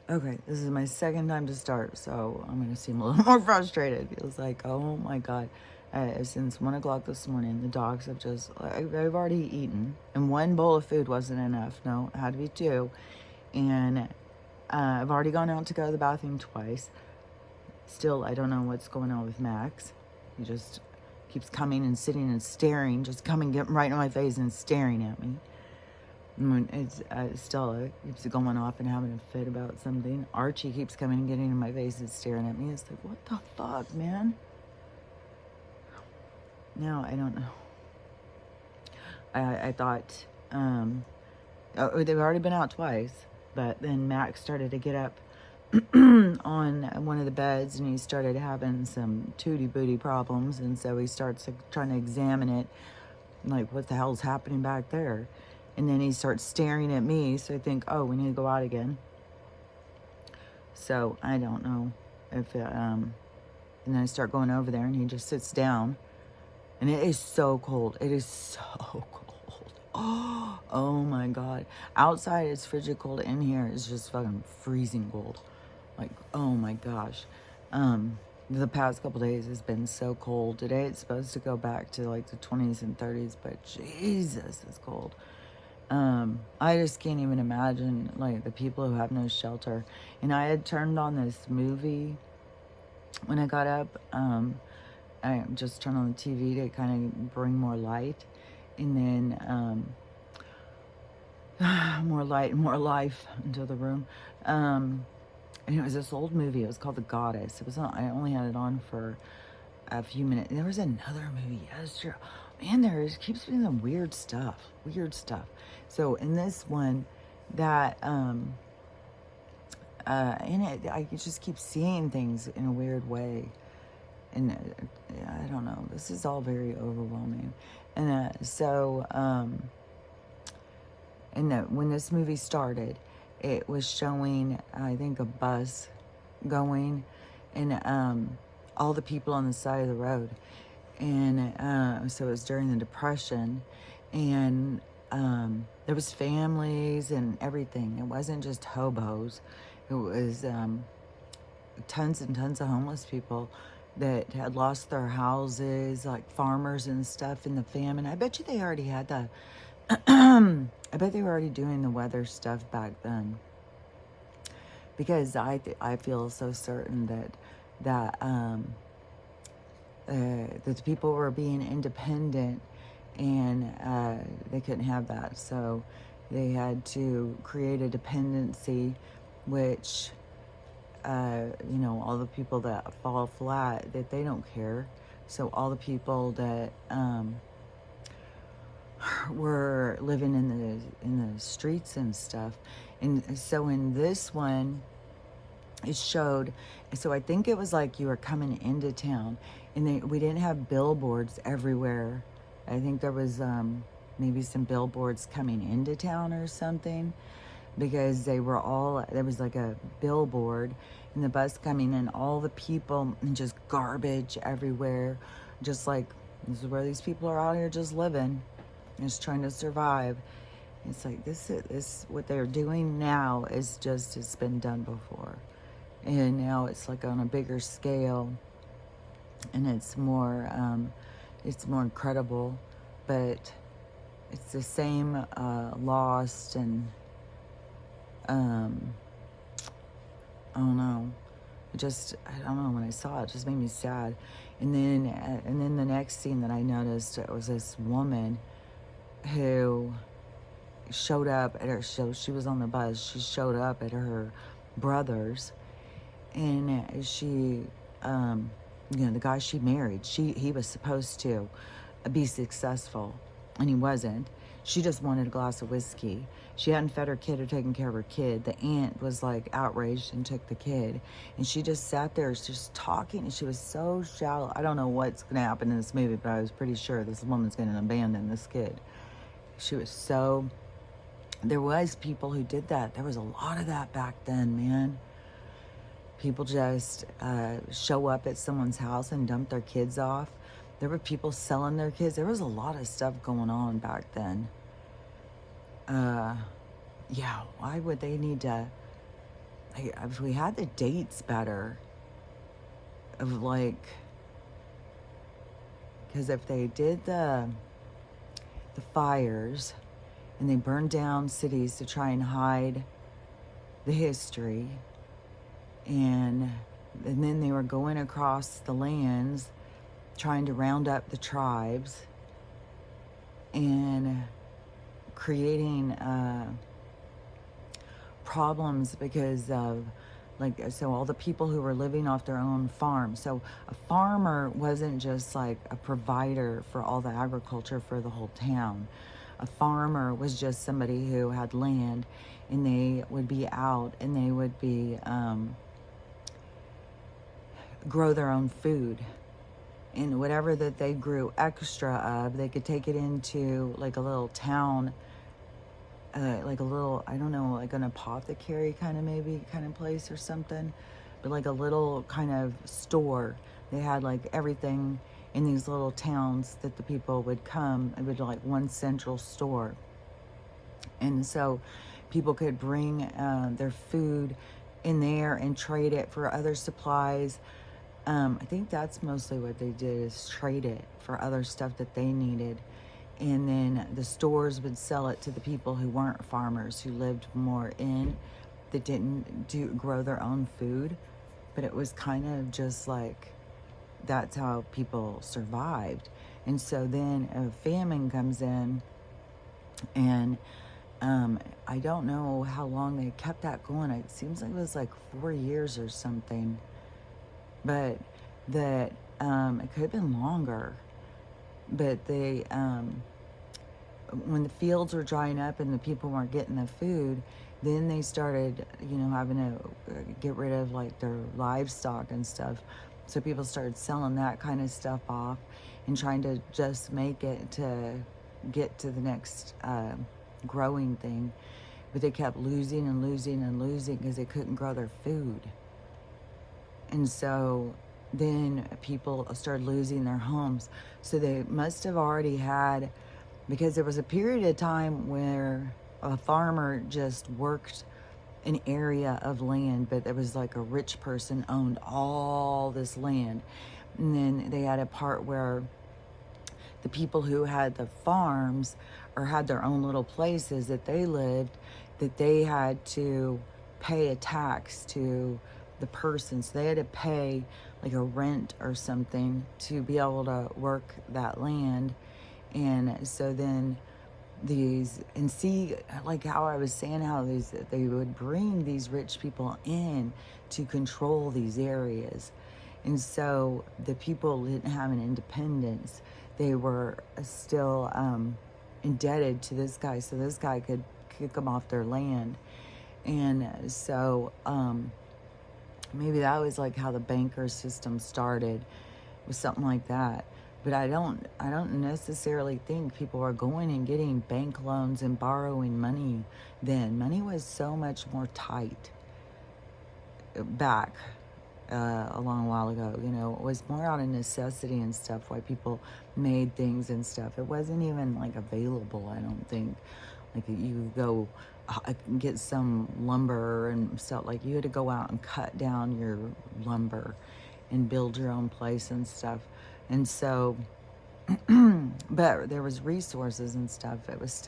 Okay, this is my second time to start, so I'm gonna seem a little more frustrated. It was like, oh my god. Since 1 o'clock this morning, the dogs have just, I've already eaten, and one bowl of food wasn't enough. No, it had to be two. And I've already gone out to go to the bathroom twice. Still, I don't know what's going on with Max. He just keeps coming and sitting and staring, just coming, getting right in my face and staring at me. When it's Stella keeps going off and having a fit about something. Archie keeps coming and getting in my face and staring at me. It's like, what the fuck, man? No, I don't know. I thought, they've already been out twice, but then Max started to get up on one of the beds and he started having some tootie booty problems, and so he starts trying to examine it, like, what the hell's happening back there? And then he starts staring at me, so I think, oh, we need to go out again. So I don't know if and then I start going over there and he just sits down, and it is so cold. It is so cold. Oh my god. Outside it's frigid cold. In here it's just fucking freezing cold. Like, oh my gosh. The past couple days has been so cold. Today it's supposed to go back to like the 20s and 30s, but Jesus, it's cold. I just can't even imagine, like, the people who have no shelter. And I had turned on this movie when I got up. I just turned on the TV to kind of bring more light, and then more light and more life into the room. And it was this old movie. It was called The Goddess. It was on, I only had it on for a few minutes. There was another movie yesterday. Man, keeps being some weird stuff. So in this one, that in it, I just keep seeing things in a weird way, and I don't know. This is all very overwhelming, and when this movie started, it was showing, I think, a bus going, and all the people on the side of the road. And so it was during the Depression, and there was families and everything. It wasn't just hobos. It was tons and tons of homeless people that had lost their houses, like farmers and stuff in the famine. I bet you they already had the I bet they were already doing the weather stuff back then, because I feel so certain that the people were being independent, and they couldn't have that, so they had to create a dependency, which all the people that fall flat, that they don't care. So all the people that were living in the streets and stuff. And so in this one, it showed, so I think it was like you were coming into town, and we didn't have billboards everywhere. I think there was maybe some billboards coming into town or something, because there was like a billboard in the bus coming in, all the people, and just garbage everywhere, just like, this is where these people are out here just living, just trying to survive. It's like, this what they're doing now is just, it's been done before, and now it's like on a bigger scale, and it's more incredible, but it's the same lost, and I don't know. I don't know, when I saw it, it just made me sad. And then the next scene that I noticed, it was this woman who showed up at her show. She was on the bus. She showed up at her brother's, and she, the guy she married, he was supposed to be successful, and he wasn't. She just wanted a glass of whiskey. She hadn't fed her kid or taken care of her kid. The aunt was like outraged and took the kid, and she just sat there just talking, and she was so shallow. I don't know what's going to happen in this movie, but I was pretty sure this woman's going to abandon this kid. She was so... There was people who did that. There was a lot of that back then, man. People just show up at someone's house and dump their kids off. There were people selling their kids. There was a lot of stuff going on back then. Yeah, why would they need to... if we had the dates better of like, because if they did the fires and they burned down cities to try and hide the history, and then they were going across the lands trying to round up the tribes and creating problems because of, like, so all the people who were living off their own farms. So a farmer wasn't just like a provider for all the agriculture for the whole town. A farmer was just somebody who had land, and they would be out and they would be grow their own food, and whatever that they grew extra of, they could take it into like a little town, like a little, I don't know, like an apothecary kind of maybe kind of place or something, but like a little kind of store. They had like everything in these little towns that the people would come. It would like one central store. And so people could bring their food in there and trade it for other supplies. I think that's mostly what they did, is trade it for other stuff that they needed. And then the stores would sell it to the people who weren't farmers, who lived more in, that didn't grow their own food. But it was kind of just like, that's how people survived. And so then a famine comes in, and I don't know how long they kept that going. It seems like it was like 4 years or something, but that it could have been longer. But they, when the fields were drying up and the people weren't getting the food, then they started, having to get rid of like their livestock and stuff. So people started selling that kind of stuff off and trying to just make it to get to the next growing thing. But they kept losing and losing and losing because they couldn't grow their food. And so then people started losing their homes. So they must have already had, because there was a period of time where a farmer just worked an area of land, but there was like a rich person owned all this land. And then they had a part where the people who had the farms or had their own little places that they lived, that they had to pay a tax to the person. So they had to pay like a rent or something to be able to work that land. And so then and see, like how I was saying, how they would bring these rich people in to control these areas. And so the people didn't have an independence. They were still indebted to this guy, so this guy could kick them off their land. And so maybe that was like how the banker system started, with something like that. But I don't necessarily think people are going and getting bank loans and borrowing money then. Money was so much more tight back a long while ago. It was more out of necessity and stuff, why people made things and stuff. It wasn't even like available, I don't think. Like you go get some lumber and stuff, like you had to go out and cut down your lumber and build your own place and stuff. And so, but there was resources and stuff. It was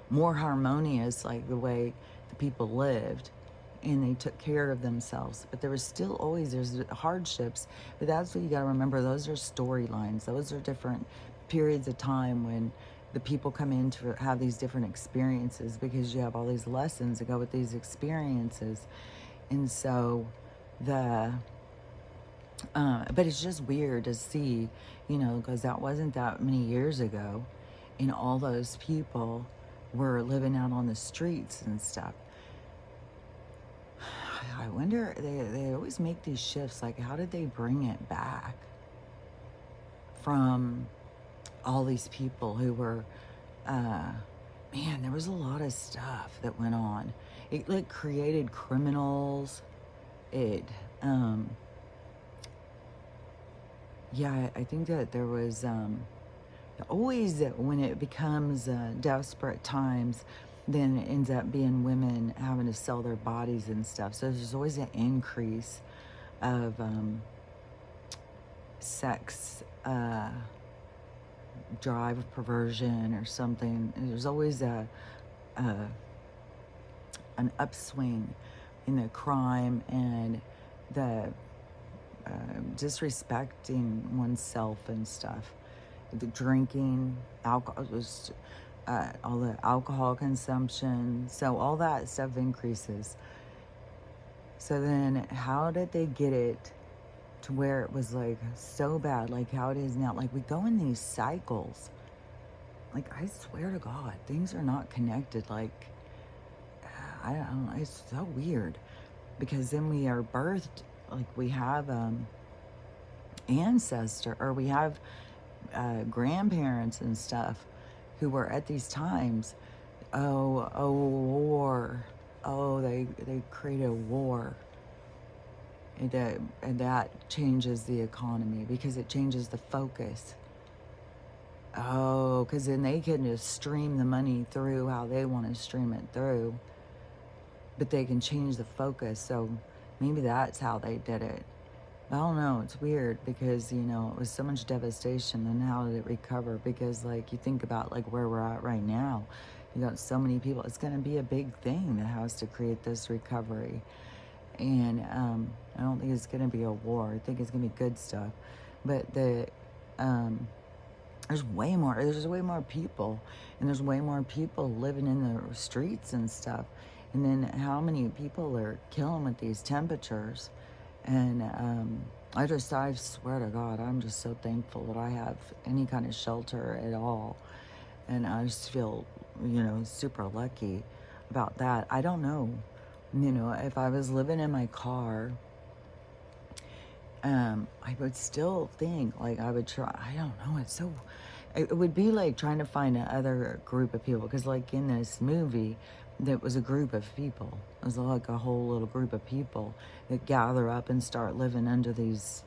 more harmonious, like the way the people lived, and they took care of themselves. But there was still always, there's hardships, but that's what you got to remember. Those are storylines. Those are different periods of time when the people come in to have these different experiences, because you have all these lessons that go with these experiences. And so but it's just weird to see, because that wasn't that many years ago, and all those people were living out on the streets and stuff. I wonder, they always make these shifts, like how did they bring it back from all these people who were, man, there was a lot of stuff that went on. It like created criminals. Yeah, I think that there was always, when it becomes desperate times, then it ends up being women having to sell their bodies and stuff. So there's always an increase of sex drive, perversion, or something. And there's always a an upswing in the crime and the disrespecting oneself and stuff. The drinking, alcohol, just all the alcohol consumption. So all that stuff increases. So then how did they get it to where it was like so bad, like how it is now? Like we go in these cycles. Like I swear to God, things are not connected. Like I don't know, it's so weird because then we are birthed, like we have ancestor, or we have grandparents and stuff who were at these times. Oh, war. Oh, they created a war. And that changes the economy because it changes the focus. Oh, because then they can just stream the money through how they want to stream it through. But they can change the focus. So maybe that's how they did it. I don't know. It's weird because, you know, it was so much devastation, and how did it recover? Because, like, you think about, like, where we're at right now. You got so many people. It's going to be a big thing that has to create this recovery. And I don't think it's going to be a war. I think it's going to be good stuff. But there's way more people. And there's way more people living in the streets and stuff. And then how many people are killing with these temperatures? And I swear to God, I'm just so thankful that I have any kind of shelter at all. And I just feel, you know, super lucky about that. I don't know, you know, if I was living in my car, I would still think, like, I would try, I don't know, it would be like trying to find another group of people. Because, like, in this movie, that was a group of people. It was like a whole little group of people that gather up and start living under these,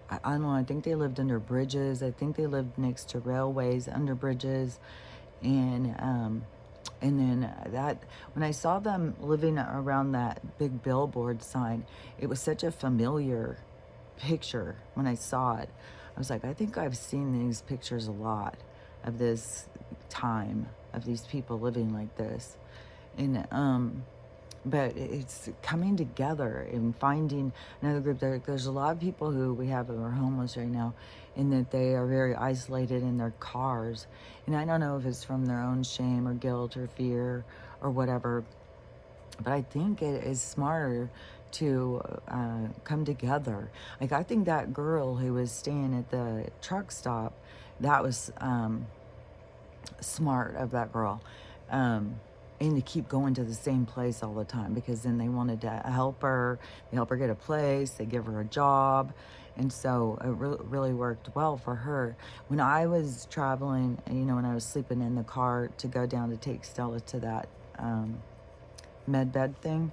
I don't know, I think they lived under bridges. I think they lived next to railways, under bridges. And then that, when I saw them living around that big billboard sign, it was such a familiar picture when I saw it. I was like, I think I've seen these pictures a lot of this time, of these people living like this. And but it's coming together and finding another group. There's a lot of people who we have who are homeless right now, in that they are very isolated in their cars. And I don't know if it's from their own shame or guilt or fear or whatever, but I think it is smarter to come together. Like, I think that girl who was staying at the truck stop, that was smart of that girl. And to keep going to the same place all the time, because then they wanted to help her. They help her get a place. They give her a job. And so it really worked well for her. When I was traveling, you know, when I was sleeping in the car to go down to take Stella to that med bed thing,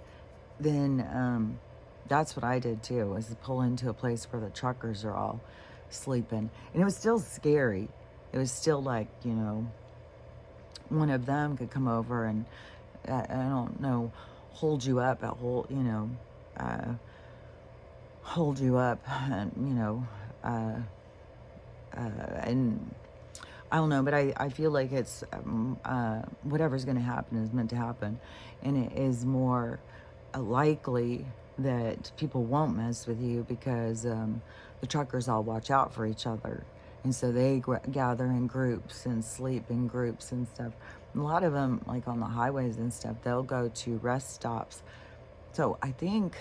then that's what I did too, was to pull into a place where the truckers are all sleeping. And it was still scary. It was still like, you know, one of them could come over and, I don't know, hold you up, hold you up, and, you know, and I don't know, but I feel like it's, whatever's going to happen is meant to happen. And it is more likely that people won't mess with you because the truckers all watch out for each other. And so they gather in groups and sleep in groups and stuff. A lot of them, like on the highways and stuff, they'll go to rest stops. So I think,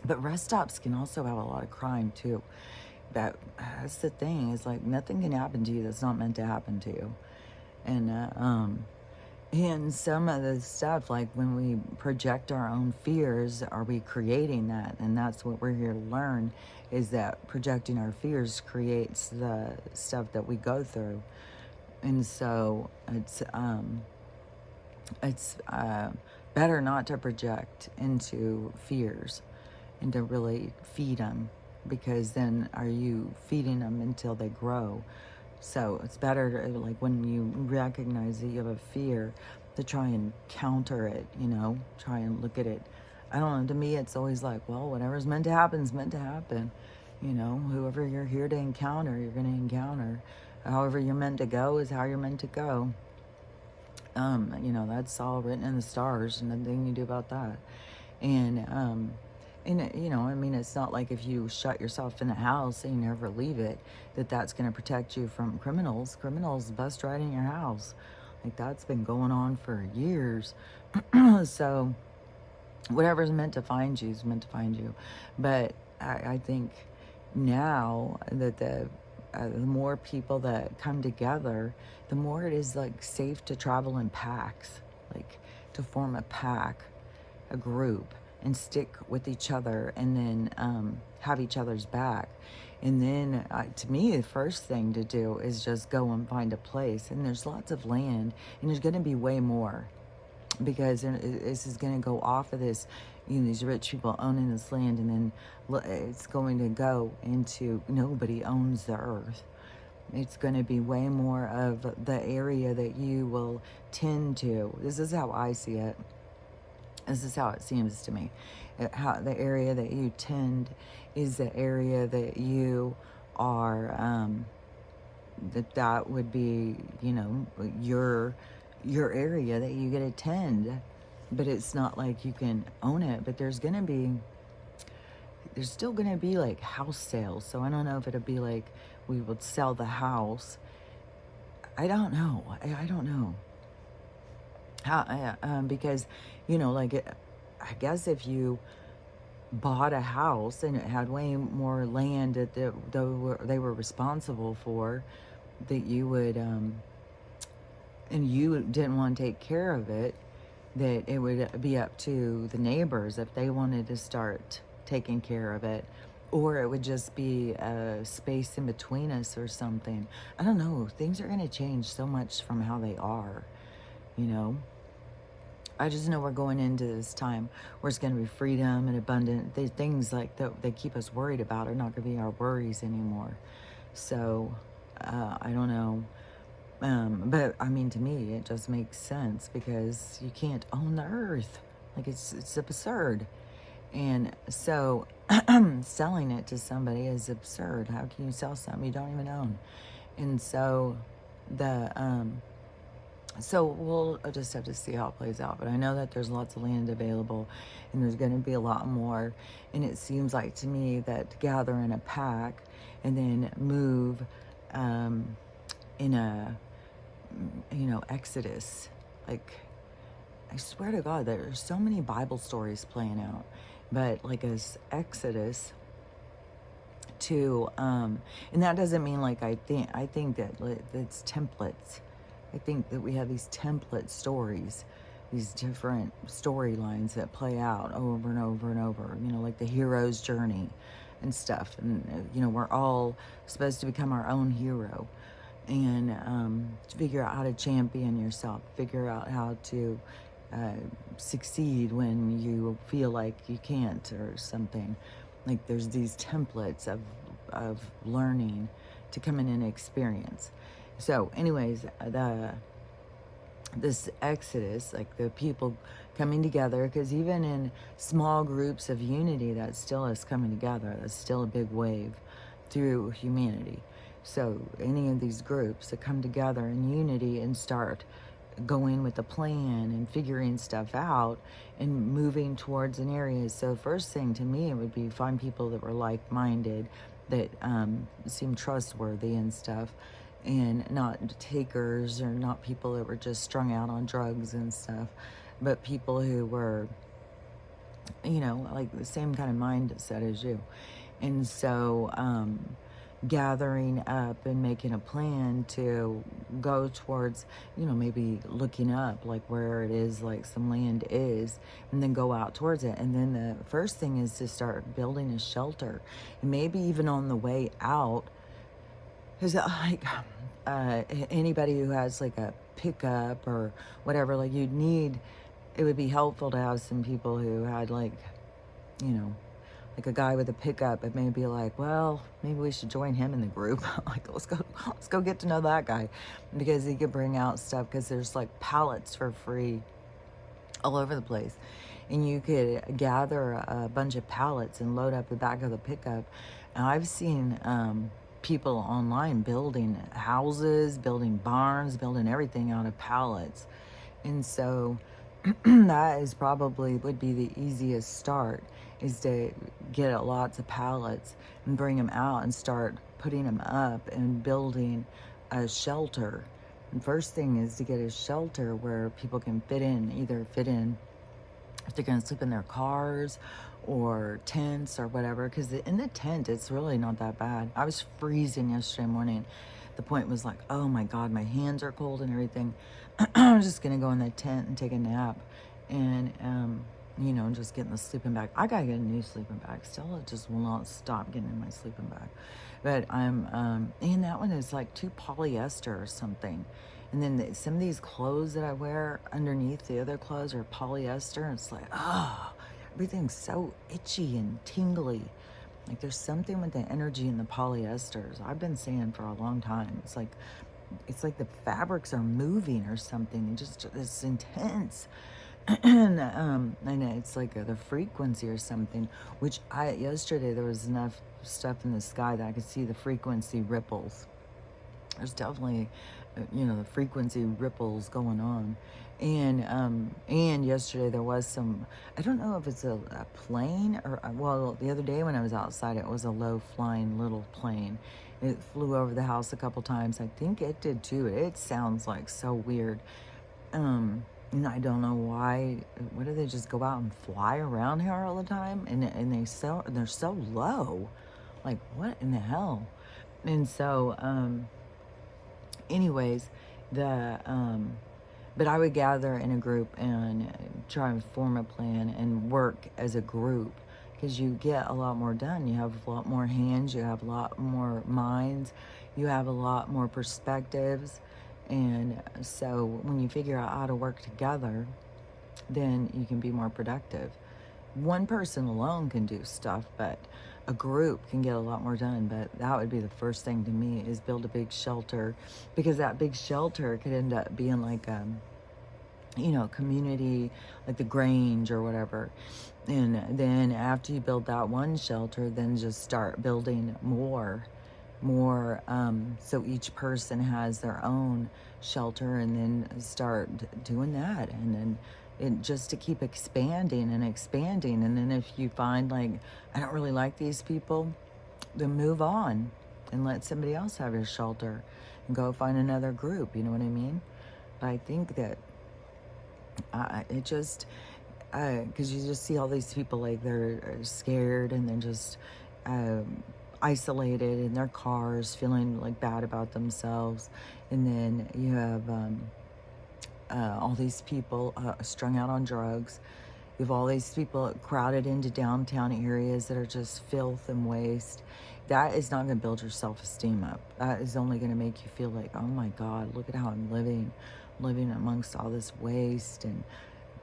but rest stops can also have a lot of crime too. That's the thing, is like nothing can happen to you that's not meant to happen to you. And some of the stuff, like when we project our own fears, are we creating that? And that's what we're here to learn, is that projecting our fears creates the stuff that we go through. And so it's better not to project into fears and to really feed them, because then are you feeding them until they grow? So it's better to, like, when you recognize that you have a fear, to try and counter it, you know, try and look at it. I don't know, to me, it's always like, well, whatever's meant to happen is meant to happen. You know, whoever you're here to encounter, you're going to encounter. However you're meant to go is how you're meant to go. You know, that's all written in the stars, and nothing you do about that. And, you know, I mean, it's not like if you shut yourself in a house and you never leave it, that's going to protect you from criminals. Criminals bust right in your house. Like, that's been going on for years. So, whatever's meant to find you is meant to find you. But I think now that the more people that come together, the more it is like safe to travel in packs, like to form a pack, a group, and stick with each other, and then have each other's back. And then to me, the first thing to do is just go and find a place. And there's lots of land, and there's going to be way more, because this is going to go off of this, you know, these rich people owning this land, and then it's going to go into nobody owns the earth. It's going to be way more of the area that you will tend to. This is how I see it. This is how it seems to me. How the area that you tend is the area that you are, that would be, you know, your area that you get to tend. But it's not like you can own it. But there's still gonna be like house sales. So I don't know if it'll be like we would sell the house. I don't know. I don't know how, because, you know, like I guess if you bought a house and it had way more land that they were responsible for, that you would, and you didn't want to take care of it, that it would be up to the neighbors if they wanted to start taking care of it, or it would just be a space in between us or something. I don't know. Things are going to change so much from how they are, you know. I just know we're going into this time where it's going to be freedom and abundant. Things like that they keep us worried about are not going to be our worries anymore. So, I don't know. But I mean, to me, it just makes sense, because you can't own the earth. Like, it's absurd. And so selling it to somebody is absurd. How can you sell something you don't even own? And so so we'll just have to see how it plays out. But I know that there's lots of land available, and there's going to be a lot more. And it seems like to me that to gather in a pack and then move in a, you know, exodus. Like, I swear to God, there's so many Bible stories playing out. But like a exodus to, and that doesn't mean like I think that it's templates. I think that we have these template stories, these different storylines that play out over and over and over, you know, like the hero's journey and stuff. And, you know, we're all supposed to become our own hero, and to figure out how to champion yourself, figure out how to succeed when you feel like you can't or something. Like, there's these templates of learning to come in and experience. So anyways, this exodus, like the people coming together, because even in small groups of unity, that's still us coming together. That's still a big wave through humanity. So any of these groups that come together in unity and start going with a plan and figuring stuff out and moving towards an area. So first thing to me, it would be find people that were like-minded, that seemed trustworthy and stuff, and not takers, or not people that were just strung out on drugs and stuff, but people who were, you know, like the same kind of mindset as you. And so gathering up and making a plan to go towards, you know, maybe looking up like where it is, like some land is, and then go out towards it. And then the first thing is to start building a shelter, and maybe even on the way out, is like anybody who has like a pickup or whatever, like it would be helpful to have some people who had, like, you know, like a guy with a pickup, it may be like, well, maybe we should join him in the group. Like, let's go get to know that guy, because he could bring out stuff, because there's like pallets for free all over the place. And you could gather a bunch of pallets and load up the back of the pickup. And I've seen people online building houses, building barns, building everything out of pallets. And so that is probably would be the easiest start, is to get lots of pallets and bring them out and start putting them up and building a shelter. And first thing is to get a shelter where people can either fit in if they're going to sleep in their cars or tents or whatever, because in the tent it's really not that bad. I was freezing yesterday morning. The point was like, oh my God, my hands are cold and everything. I was just going to go in the tent and take a nap, and just get in the sleeping bag. I gotta get a new sleeping bag. Stella just will not stop getting in my sleeping bag. But and that one is like too polyester or something. And then some of these clothes that I wear underneath the other clothes are polyester. And it's like, everything's so itchy and tingly. Like there's something with the energy in the polyesters. I've been saying for a long time. It's like the fabrics are moving or something. It's intense. And it's like the frequency or something, which yesterday there was enough stuff in the sky that I could see the frequency ripples. There's definitely, the frequency ripples going on. And yesterday there was some, I don't know if it's a plane or, well, the other day when I was outside, it was a low flying little plane. It flew over the house a couple times. I think it did too. It sounds like so weird. And I don't know why. What do they just go out and fly around here all the time? And they're so low. Like, what in the hell? And so, anyways, but I would gather in a group and try and form a plan and work as a group, because you get a lot more done. You have a lot more hands, you have a lot more minds, you have a lot more perspectives. And so when you figure out how to work together, then you can be more productive. One person alone can do stuff, but a group can get a lot more done. But that would be the first thing to me, is build a big shelter, because that big shelter could end up being like community, like the Grange or whatever. And then after you build that one shelter, then just start building more, so each person has their own shelter, and then start doing that, and then just to keep expanding and expanding. And then if you find like, I don't really like these people, then move on and let somebody else have your shelter and go find another group. You know what I mean? But I think that because you just see all these people, like they're scared, and they're just isolated in their cars, feeling like bad about themselves. And then you have all these people strung out on drugs. You have all these people crowded into downtown areas that are just filth and waste. That is not going to build your self-esteem up. That is only going to make you feel like, oh my God, look at how I'm living amongst all this waste, and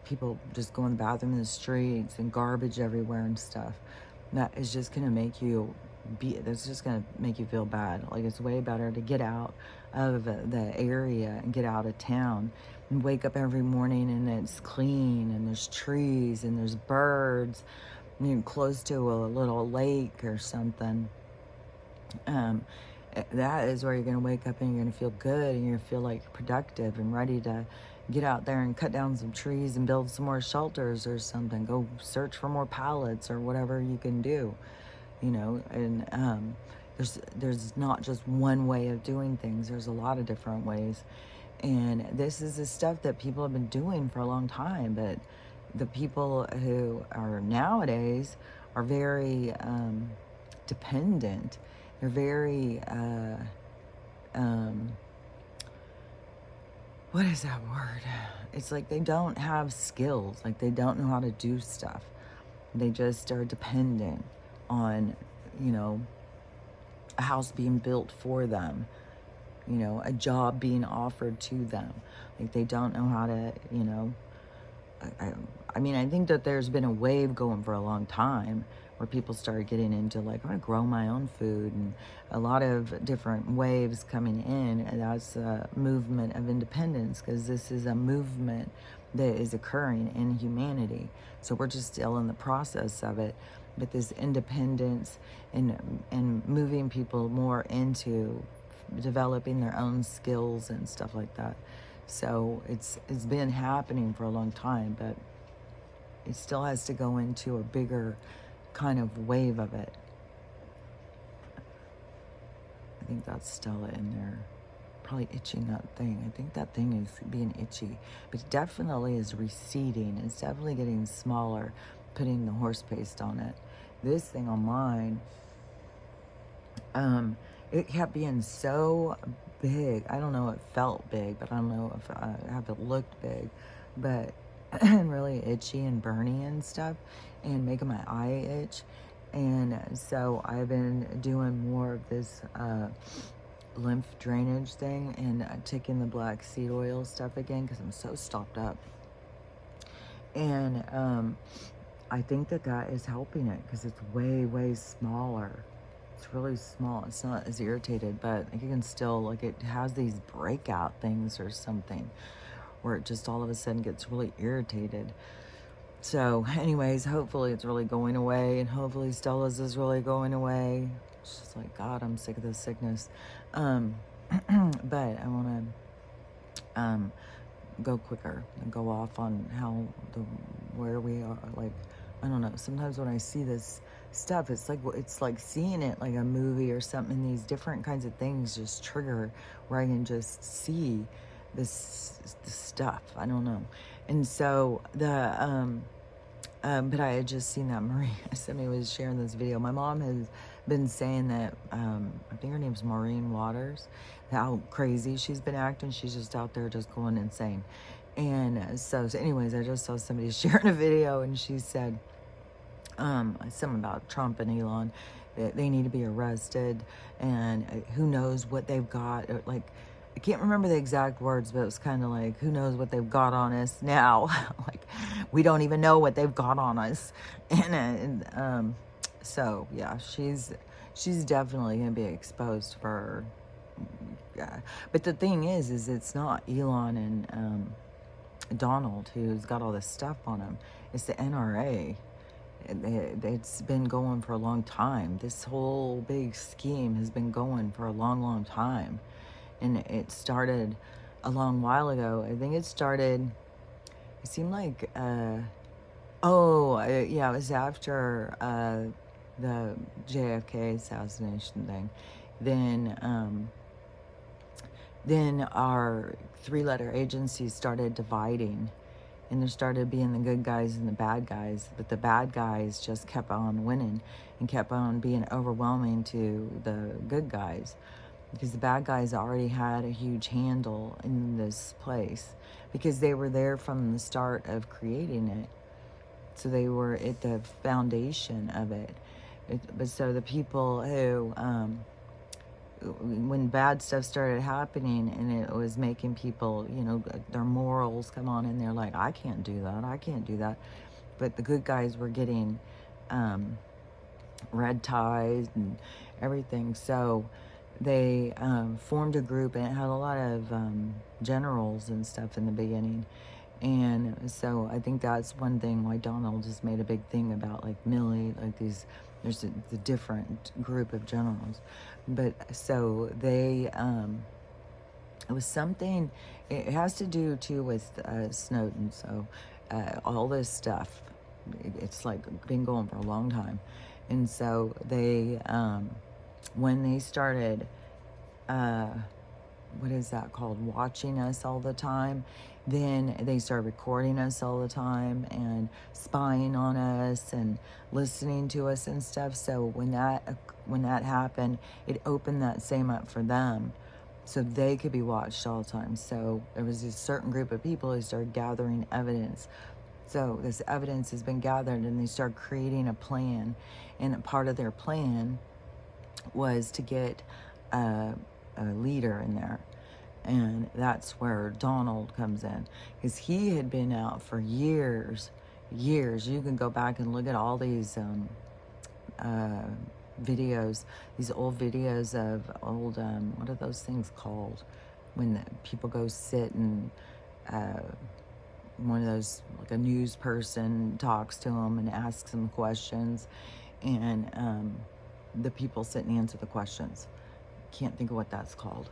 people just go in the bathroom in the streets, and garbage everywhere and stuff. That is just going to make you that's just going to make you feel bad. Like, it's way better to get out of the area and get out of town and wake up every morning and it's clean, and there's trees and there's birds, and you're close to a little lake or something. That is where you're going to wake up and you're going to feel good, and you're going to feel like you're productive and ready to get out there and cut down some trees and build some more shelters or something. Go search for more pallets or whatever you can do, and there's not just one way of doing things. There's a lot of different ways. And this is the stuff that people have been doing for a long time, but the people who are nowadays are very dependent. They're very what is that word? It's like they don't have skills. Like, they don't know how to do stuff. They just are dependent on, a house being built for them, a job being offered to them. Like, they don't know how to, I think that there's been a wave going for a long time where people started getting into like, I'm gonna grow my own food, and a lot of different waves coming in. And that's a movement of independence, because this is a movement that is occurring in humanity. So we're just still in the process of it. But this independence and moving people more into developing their own skills and stuff like that. So it's been happening for a long time, but it still has to go into a bigger kind of wave of it. I think that's Stella in there, probably itching that thing. I think that thing is being itchy, but it definitely is receding. It's definitely getting smaller, putting the horse paste on it. This thing on mine, it kept being so big. I don't know, it felt big, but I don't know if it looked big, but really itchy and burny and stuff, and making my eye itch. And so I've been doing more of this lymph drainage thing, and taking the black seed oil stuff again, because I'm so stopped up. And I think that is helping it, because it's way smaller. It's really small. It's not as irritated, but you can still, like, it has these breakout things or something where it just all of a sudden gets really irritated. So anyways, hopefully it's really going away, and hopefully Stella's is really going away. It's just like, God, I'm sick of this sickness. But I want to go quicker and go off on where we are. Like, I don't know, sometimes when I see this stuff, it's like seeing it like a movie or something, and these different kinds of things just trigger where I can just see this stuff. I don't know. And so but I had just seen that Marie, somebody was sharing this video. My mom has been saying that, I think her name's Maureen Waters, how crazy she's been acting. She's just out there just going insane. And so anyways, I just saw somebody sharing a video, and she said, something about Trump and Elon, that they need to be arrested, and who knows what they've got, or like, I can't remember the exact words, but it was kind of like, who knows what they've got on us now? Like, we don't even know what they've got on us. And so yeah, she's definitely gonna be exposed for. Yeah. But the thing is it's not Elon and Donald who's got all this stuff on him. It's the NRA. It's been going for a long time. This whole big scheme has been going for a long time. And it started a long while ago. I think it seemed like, yeah, it was after the JFK assassination thing. Then our three-letter agencies started dividing, and there started being the good guys and the bad guys, but the bad guys just kept on winning and kept on being overwhelming to the good guys, because the bad guys already had a huge handle in this place, because they were there from the start of creating it. So they were at the foundation of it. But so the people who, when bad stuff started happening and it was making people, their morals come on, and they're like, I can't do that. But the good guys were getting red ties and everything. So they formed a group, and it had a lot of generals and stuff in the beginning. And so I think that's one thing why Donald just made a big thing about, like, Milley, like there's a different group of generals. But so they, it was something, it has to do too with Snowden. So all this stuff, it's like been going for a long time. And so they, when they started, what is that called, watching us all the time, then they started recording us all the time and spying on us and listening to us and stuff. So when that happened, it opened that same up for them, so they could be watched all the time. So there was a certain group of people who started gathering evidence. So this evidence has been gathered, and they started creating a plan. And a part of their plan was to get a leader in there. And that's where Donald comes in, because he had been out for years. You can go back and look at all these videos, these old videos of old, what are those things called? When people go sit and uh, one of those, like a news person talks to them and asks them questions, and the people sit and answer the questions. Can't think of what that's called.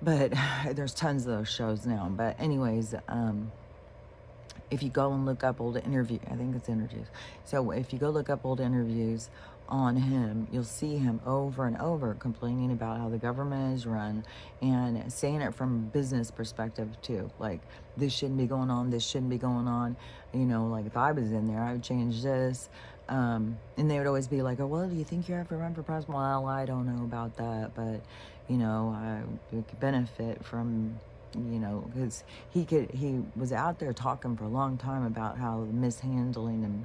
But there's tons of those shows now. But anyways, if you go and look up old interview, I think it's interviews. So if you go look up old interviews on him, you'll see him over and over complaining about how the government is run and saying it from a business perspective too. Like, this shouldn't be going on, this shouldn't be going on. You know, like if I was in there, I would change this. And they would always be like, oh, well, do you think you have to run for president? Well, I don't know about that, but, you know, I could benefit from, you know, because he was out there talking for a long time about how mishandling and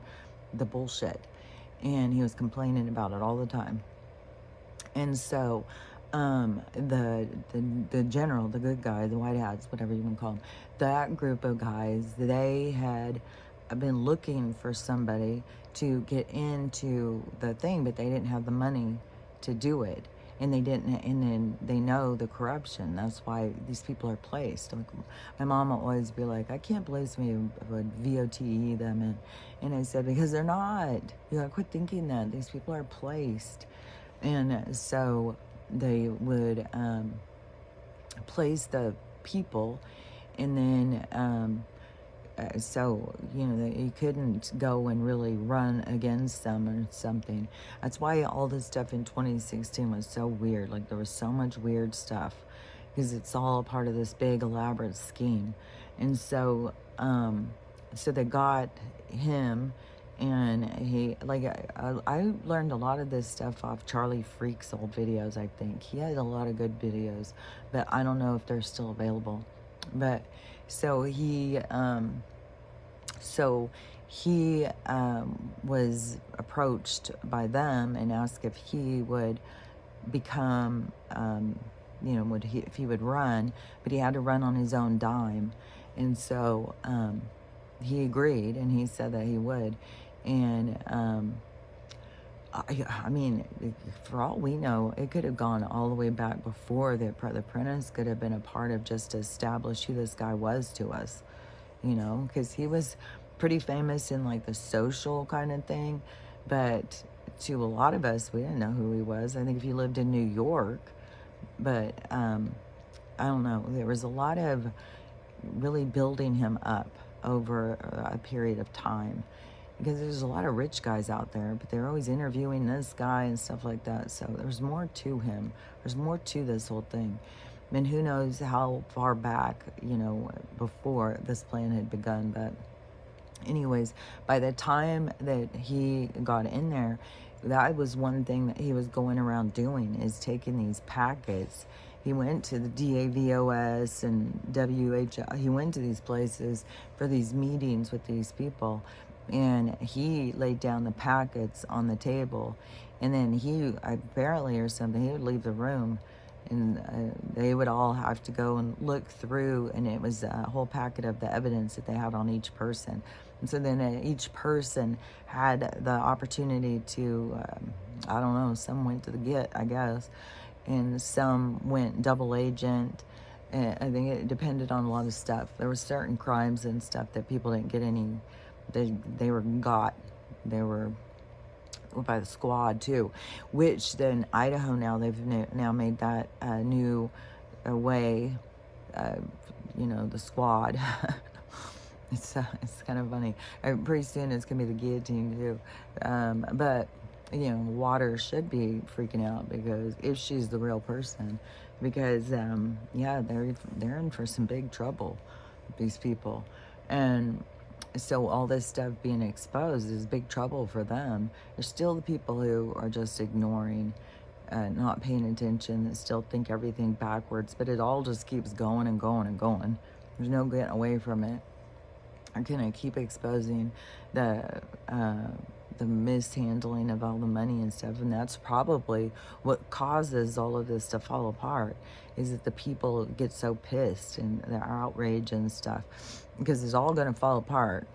the bullshit, and he was complaining about it all the time. And so the general, the good guy, the white hats, whatever you want to call them, that group of guys, they had been looking for somebody to get into the thing, but they didn't have the money to do it. And they didn't, and then they know the corruption. That's why these people are placed. Like, my mom will always be like, I can't believe somebody would VOTE them. And I said, because they're not. You gotta quit thinking that. These people are placed. And so they would place the people, and then so, you know, you couldn't go and really run against them or something. That's why all this stuff in 2016 was so weird. Like, there was so much weird stuff because it's all part of this big elaborate scheme. And so, so they got him, and he, like, I learned a lot of this stuff off Charlie Freak's old videos, I think. He had a lot of good videos, but I don't know if they're still available. But so he was approached by them and asked if he would become, you know, if he would run, but he had to run on his own dime. And so he agreed, and he said that he would. And I mean, for all we know, it could have gone all the way back before the Apprentice could have been a part of just to establish who this guy was to us, you know, because he was pretty famous in like the social kind of thing, but to a lot of us, we didn't know who he was. I think if you lived in New York, but I don't know, there was a lot of really building him up over a period of time. Because there's a lot of rich guys out there, but they're always interviewing this guy and stuff like that. So there's more to him. There's more to this whole thing. And who knows how far back, you know, before this plan had begun. But anyways, by the time that he got in there, that was one thing that he was going around doing, is taking these packets. He went to the DAVOS and WHO. He went to these places for these meetings with these people. And he laid down the packets on the table, and then he apparently or something, he would leave the room, and they would all have to go and look through, and it was a whole packet of the evidence that they had on each person. And so then each person had the opportunity to, I don't know, some went to the get, I guess, and some went double agent. I think it depended on a lot of stuff. There were certain crimes and stuff that people didn't get any. They were by the squad too, which then Idaho now, they've now made that new way, you know, the squad. It's kind of funny. Pretty soon it's gonna be the guillotine too. But you know, Waters should be freaking out, because if she's the real person, because yeah, they're in for some big trouble, these people. And so all this stuff being exposed is big trouble for them. There's still the people who are just ignoring, not paying attention, that still think everything backwards, but it all just keeps going and going and going. There's no getting away from it. Are gonna keep exposing the mishandling of all the money and stuff, and that's probably what causes all of this to fall apart, is that the people get so pissed and the outrage and stuff, because it's all going to fall apart.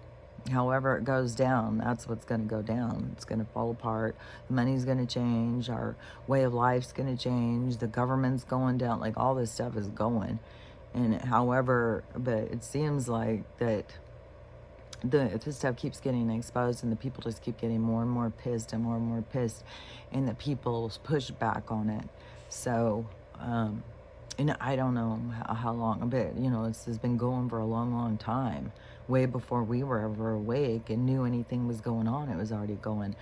however it goes down, that's what's going to go down. It's going to fall apart. The money's going to change. Our way of life's going to change. The government's going down. Like, all this stuff is going. And however, but it seems like that this stuff keeps getting exposed, and the people just keep getting more and more pissed and more pissed, and the people push back on it. So, and I don't know how long, but it's been going for a long time. Way before we were ever awake and knew anything was going on, it was already going.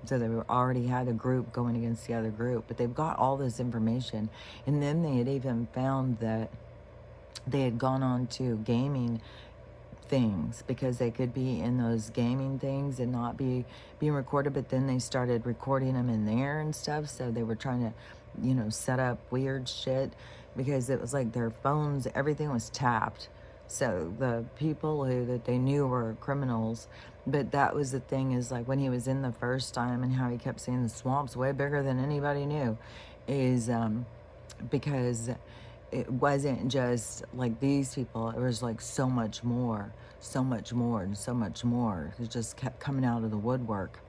So they already had a group going against the other group, but they've got all this information. And then they had even found that they had gone on to gaming things, because they could be in those gaming things and not be being recorded, but then they started recording them in there and stuff. So they were trying to set up weird shit, because it was like their phones, everything was tapped. So the people that they knew were criminals. But that was the thing, is like when he was in the first time, and how he kept saying the swamp's way bigger than anybody knew, is because it wasn't just like these people. It was like so much more, and so much more. It just kept coming out of the woodwork.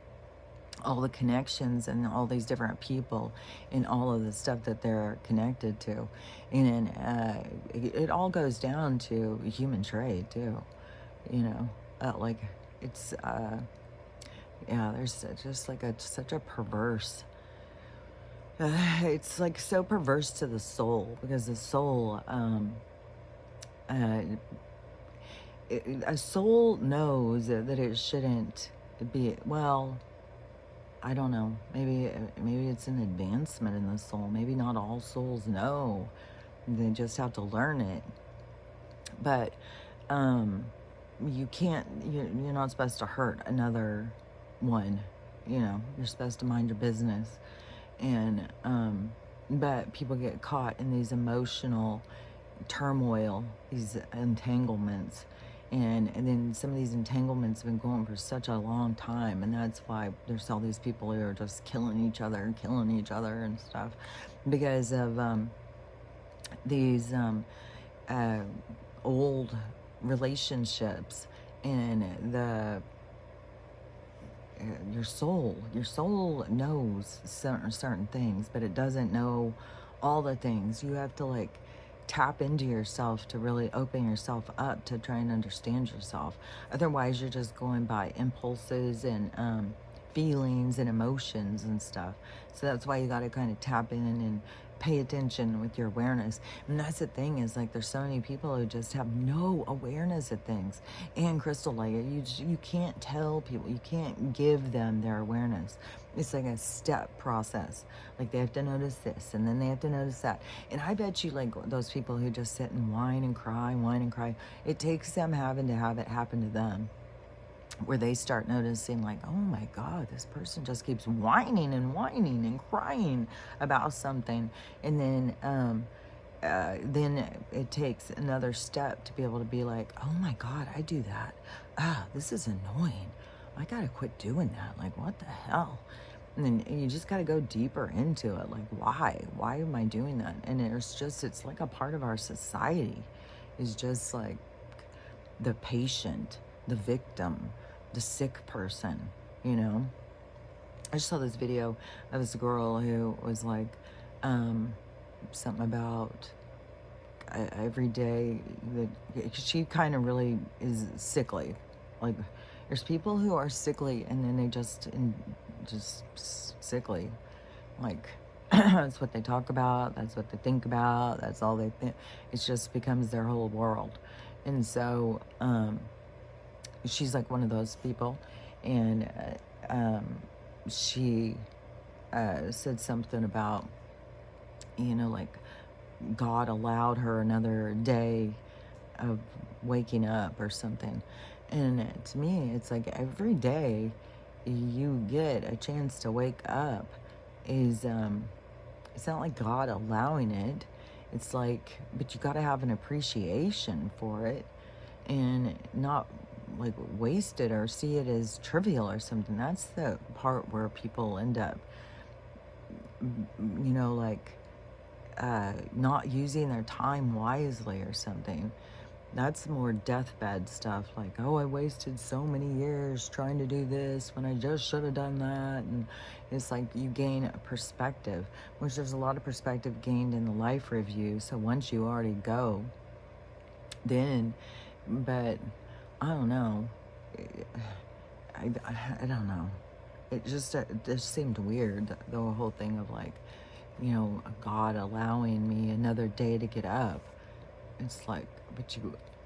All the connections and all these different people and all of the stuff that they're connected to. And it all goes down to human trade too. Like it's, yeah, there's just like such a perverse, it's like so perverse to the soul, because the soul, a soul knows that it shouldn't be, well, I don't know. Maybe it's an advancement in the soul. Maybe not all souls know. They just have to learn it. But you can't. You're not supposed to hurt another one. You're supposed to mind your business. And but people get caught in these emotional turmoil, these entanglements. And then some of these entanglements have been going for such a long time, and that's why there's all these people who are just killing each other and stuff, because of these old relationships. And your soul knows certain things, but it doesn't know all the things. You have to like tap into yourself to really open yourself up to try and understand yourself. Otherwise, you're just going by impulses and feelings and emotions and stuff. So that's why you got to kind of tap in and pay attention with your awareness. And that's the thing, is like there's so many people who just have no awareness of things. And Crystal, like you can't tell people, you can't give them their awareness. It's like a step process. Like they have to notice this, and then they have to notice that. And I bet you, like those people who just sit and whine and cry, it takes them having to have it happen to them, where they start noticing like, oh my God, this person just keeps whining and crying about something. And then it takes another step to be able to be like, oh my God, I do that. This is annoying. I gotta quit doing that. Like, what the hell? And then you just gotta go deeper into it. Like, why am I doing that? And it's like a part of our society, is just like the patient, the victim, the sick person, I just saw this video of this girl who was like, something about every day that she kind of really is sickly. Like, there's people who are sickly, and then they just sickly. Like, that's what they talk about, that's what they think about, that's all they think. It just becomes their whole world. And so, she's like one of those people. And she said something about, like God allowed her another day of waking up or something. And to me, it's like every day you get a chance to wake up is, it's not like God allowing it. It's like, but you got to have an appreciation for it, and not like waste it or see it as trivial or something. That's the part where people end up, like, not using their time wisely or something. That's more deathbed stuff, like, oh, I wasted so many years trying to do this when I just should have done that. And it's like you gain a perspective, which there's a lot of perspective gained in the life review. So once you already go, then, but I don't know. I don't know. It just seemed weird, the whole thing of like, God allowing me another day to get up. It's like, but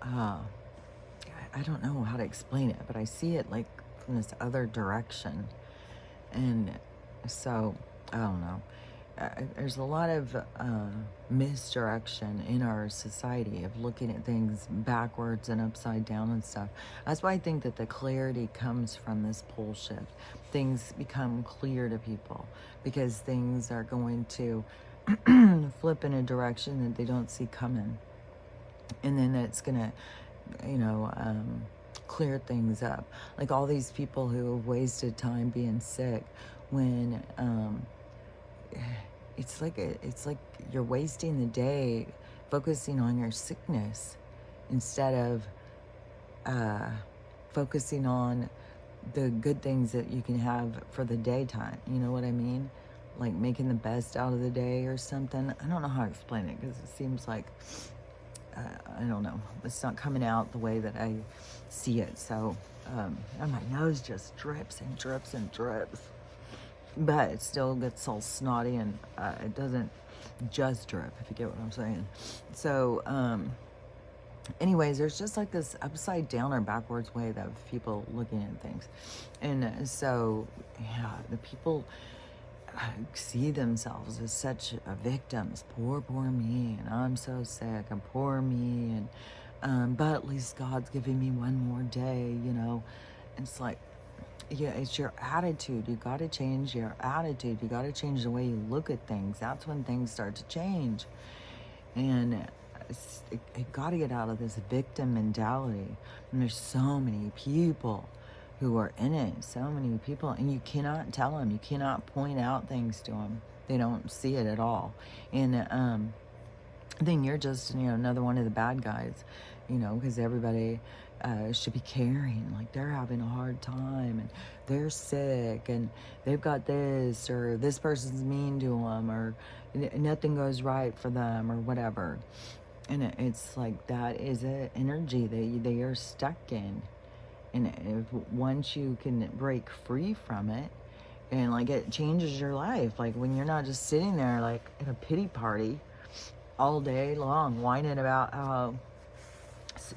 I don't know how to explain it, but I see it like from this other direction. And so, I don't know. There's a lot of misdirection in our society of looking at things backwards and upside down and stuff. That's why I think that the clarity comes from this pole shift. Things become clear to people because things are going to flip in a direction that they don't see coming. And then it's going to, clear things up. Like all these people who have wasted time being sick when, it's like you're wasting the day focusing on your sickness instead of focusing on the good things that you can have for the daytime. You know what I mean? Like making the best out of the day or something. I don't know how to explain it because it seems like I don't know. It's not coming out the way that I see it. So, and my nose just drips and drips and drips. But it still gets all snotty and it doesn't just drip, if you get what I'm saying. So, anyways, there's just like this upside down or backwards way of people looking at things. And so, yeah, the people see themselves as such victims. Poor me, and I'm so sick, and poor me, and but at least God's giving me one more day, It's like, yeah, it's your attitude. You got to change your attitude. You got to change the way you look at things. That's when things start to change. And it got to get out of this victim mentality. And there's so many people who are in it, so many people, and you cannot tell them, you cannot point out things to them. They don't see it at all. And then you're just, another one of the bad guys, because everybody should be caring, like they're having a hard time and they're sick and they've got this, or this person's mean to them, or nothing goes right for them, or whatever. And it's like that is an energy that they are stuck in. And if once you can break free from it, and like it changes your life, like when you're not just sitting there like in a pity party all day long whining about how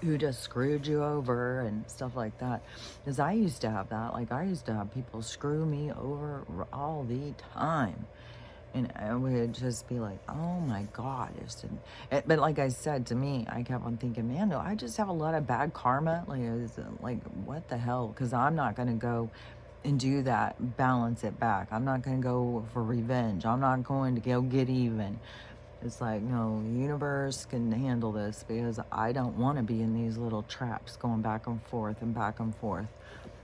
who just screwed you over and stuff like that. Because I used to have that. Like I used to have people screw me over all the time. And I would just be like, oh my God. But like I said, to me, I kept on thinking, man, no, I just have a lot of bad karma. Like what the hell? Because I'm not going to go and do that, balance it back. I'm not going to go for revenge. I'm not going to go get even. It's like, no, the universe can handle this because I don't want to be in these little traps going back and forth and back and forth.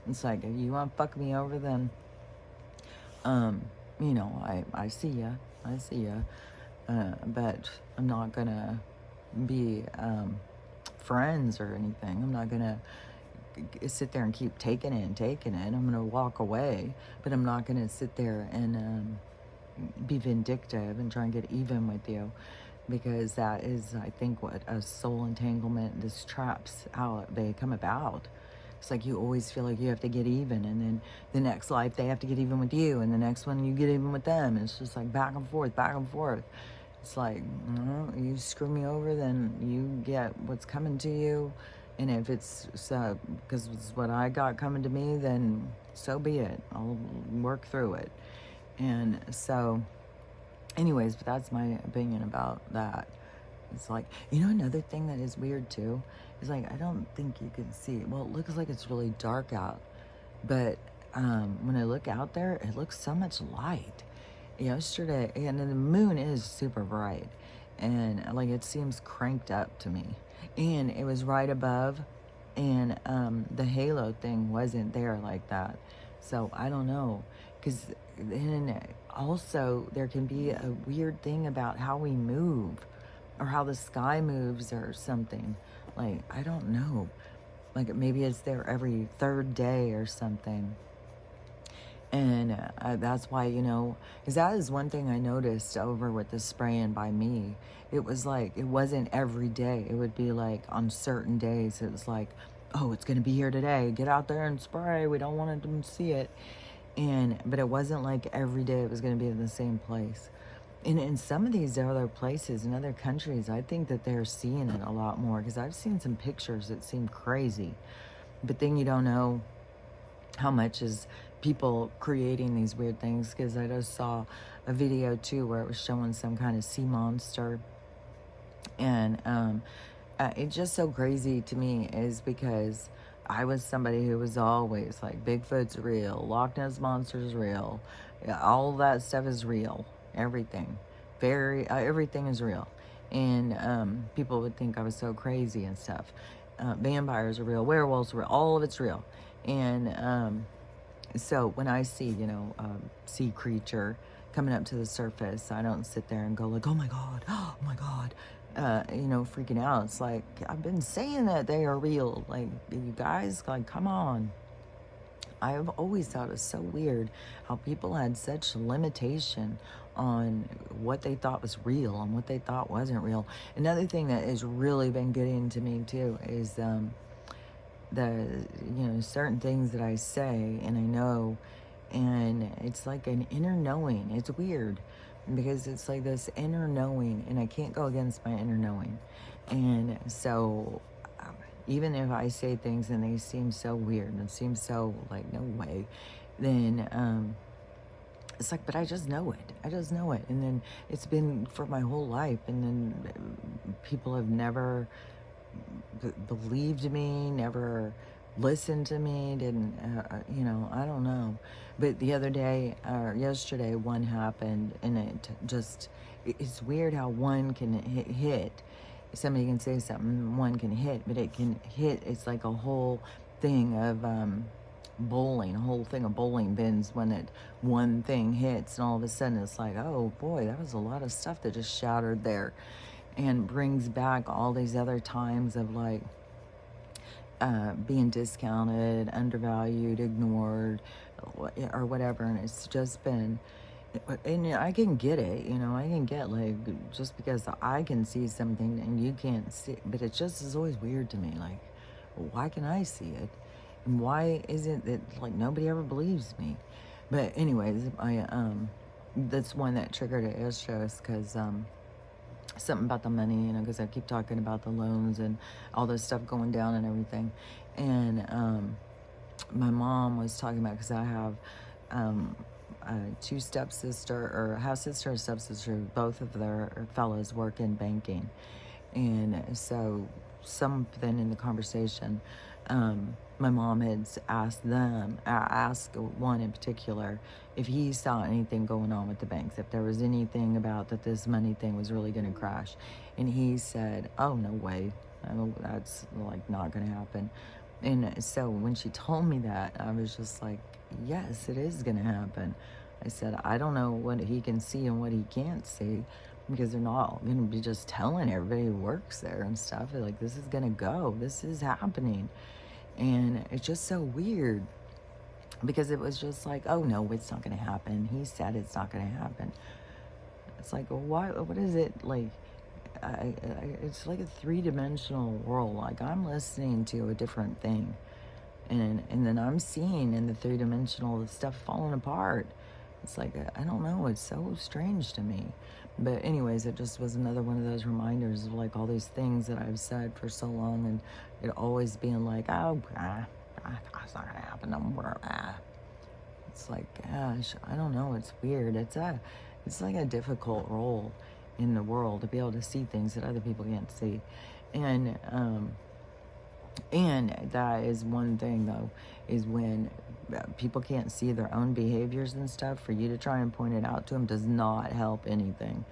It's like, if you want to fuck me over, then, I see ya. I see ya. But I'm not going to be friends or anything. I'm not going to sit there and keep taking it and taking it. I'm going to walk away, but I'm not going to sit there and be vindictive and try and get even with you, because that is, I think, what a soul entanglement, this traps, how they come about. It's like you always feel like you have to get even, and then the next life they have to get even with you, and the next one you get even with them. And it's just like back and forth, back and forth. It's like, you screw me over, then you get what's coming to you. And if it's because it's what I got coming to me, then so be it. I'll work through it. And so, anyways, but that's my opinion about that. It's like, another thing that is weird too is like, I don't think you can see it. Well, it looks like it's really dark out, but when I look out there, it looks so much light. Yesterday, and then the moon is super bright, and like it seems cranked up to me, and it was right above, and the halo thing wasn't there like that. So I don't know, because then also there can be a weird thing about how we move, or how the sky moves or something. Like, I don't know. Like, maybe it's there every third day or something. And that's why, because that is one thing I noticed over with the spraying by me. It was like, it wasn't every day. It would be like on certain days, it was like, oh, it's going to be here today. Get out there and spray. We don't want them to see it. But it wasn't like every day it was going to be in the same place. And in some of these other places, in other countries, I think that they're seeing it a lot more, because I've seen some pictures that seem crazy. But then you don't know how much is people creating these weird things, because I just saw a video too where it was showing some kind of sea monster. And it's just so crazy to me, is because I was somebody who was always like, Bigfoot's real, Loch Ness Monster's real, all that stuff is real, everything, everything is real. And people would think I was so crazy and stuff. Vampires are real, werewolves are real, all of it's real. And so when I see, sea creature coming up to the surface, I don't sit there and go like, oh my God, freaking out. It's like, I've been saying that they are real. Like, you guys, like, come on. I've always thought it was so weird how people had such limitation on what they thought was real and what they thought wasn't real. Another thing that has really been getting to me too is the certain things that I say and I know, and it's like an inner knowing. It's weird because it's like this inner knowing, and I can't go against my inner knowing. And so even if I say things and they seem so weird and seem so like, no way, then it's like, but I just know it. I just know it. And then it's been for my whole life. And then people have never believed me, never listened to me, didn't, I don't know. But the other day, or yesterday, one happened, and it's weird how one can hit. Somebody can say something, one can hit, but it can hit, it's like a whole thing of bowling, a whole thing of bowling pins when one thing hits, and all of a sudden it's like, oh boy, that was a lot of stuff that just shattered there. And brings back all these other times of like being discounted, undervalued, ignored, or whatever. And it's just been, and I can get it, I can get like, just because I can see something and you can't see, but it just is always weird to me. Like, why can I see it? And why is it that like nobody ever believes me? But anyways, that's one that triggered it yesterday, because something about the money, because I keep talking about the loans and all this stuff going down and everything. And my mom was talking about, because I have two stepsister, or half sister and stepsister, both of their fellows work in banking. And so something in the conversation, my mom had asked one in particular if he saw anything going on with the banks, if there was anything about that this money thing was really going to crash. And he said, oh, no way. That's like not going to happen. And so when she told me that, I was just like, yes, it is going to happen. I said, I don't know what he can see and what he can't see, because they're not going to be just telling everybody who works there and stuff. They're like, this is going to go. This is happening. And it's just so weird, because it was just like, oh, no, it's not going to happen. He said it's not going to happen. It's like, well, why? What is it like? It's like a three-dimensional world. Like, I'm listening to a different thing, and then I'm seeing in the three-dimensional stuff falling apart. It's like, I don't know, it's so strange to me. But anyways, it just was another one of those reminders of like all these things that I've said for so long, and it always being like, oh, that's not gonna happen no more. It's like, gosh, I don't know, it's weird. It's like a difficult role in the world to be able to see things that other people can't see. And that is one thing, though, is when people can't see their own behaviors and stuff, for you to try and point it out to them does not help anything.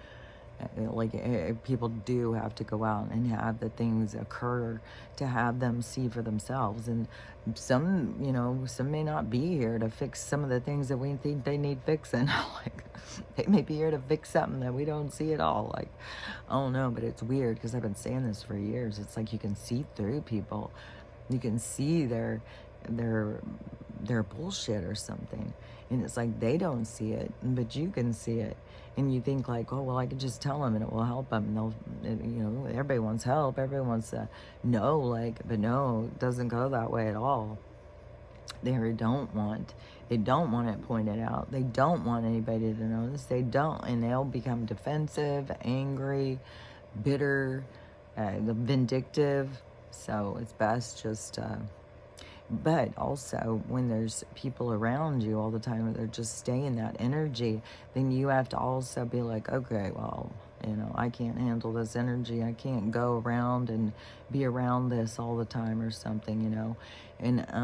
People do have to go out and have the things occur to have them see for themselves. And some, some may not be here to fix some of the things that we think they need fixing. Like, they may be here to fix something that we don't see at all. Like, I don't know, but it's weird because I've been saying this for years. It's like you can see through people. You can see their their bullshit or something, and it's like they don't see it, but you can see it. And you think like, oh well, I can just tell them and it will help them, and everybody wants help, everybody wants to know, like, but no, it doesn't go that way at all. They don't want it pointed out. They don't want anybody to notice. They don't, and they'll become defensive, angry, bitter, vindictive. So it's best just but also, when there's people around you all the time, they're just staying that energy, then you have to also be like, okay, well, I can't handle this energy. I can't go around and be around this all the time or something. And,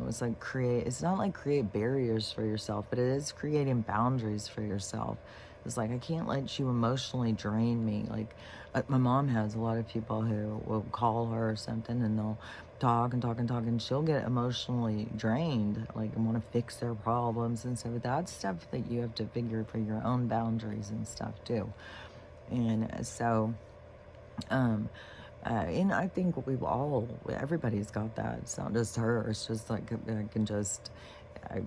it's like it's not like create barriers for yourself, but it is creating boundaries for yourself. It's like, I can't let you emotionally drain me. Like, my mom has a lot of people who will call her or something, and they'll talk and talk and talk, and she'll get emotionally drained, like, and want to fix their problems and stuff. But that's stuff that you have to figure for your own boundaries and stuff too. And so, and I think everybody's got that. It's not just her. It's just like, I can just,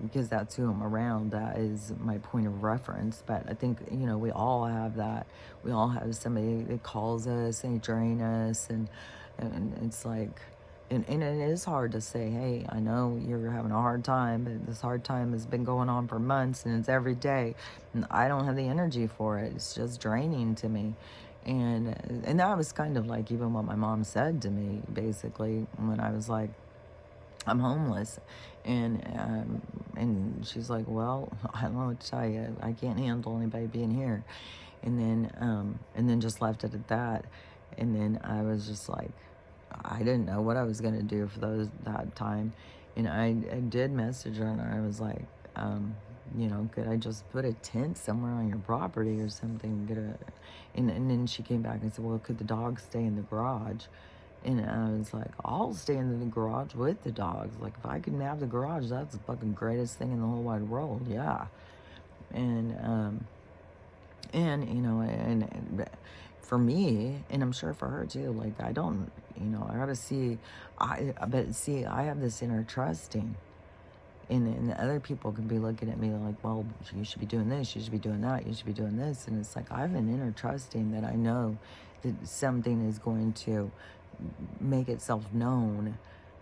because that's who I'm around, that is my point of reference. But I think, we all have that. We all have somebody that calls us and they drain us, and it's like, and it is hard to say, hey, I know you're having a hard time, but this hard time has been going on for months and it's every day, and I don't have the energy for it. It's just draining to me. And that was kind of like even what my mom said to me, basically, when I was like, I'm homeless. And she's like, well, I don't know what to tell you. I can't handle anybody being here. And then just left it at that. And then I was just like, I didn't know what I was going to do for that time. And I did message her, and I was like, could I just put a tent somewhere on your property or something? And then she came back and said, well, could the dog stay in the garage? And I was like, I'll stay in the garage with the dogs. Like, if I can have the garage, that's the fucking greatest thing in the whole wide world. Yeah. And and for me, and I'm sure for her too, like, I don't, I gotta see, I have this inner trusting. And other people can be looking at me like, well, you should be doing this, you should be doing that, you should be doing this. And it's like, I have an inner trusting that I know that something is going to make itself known.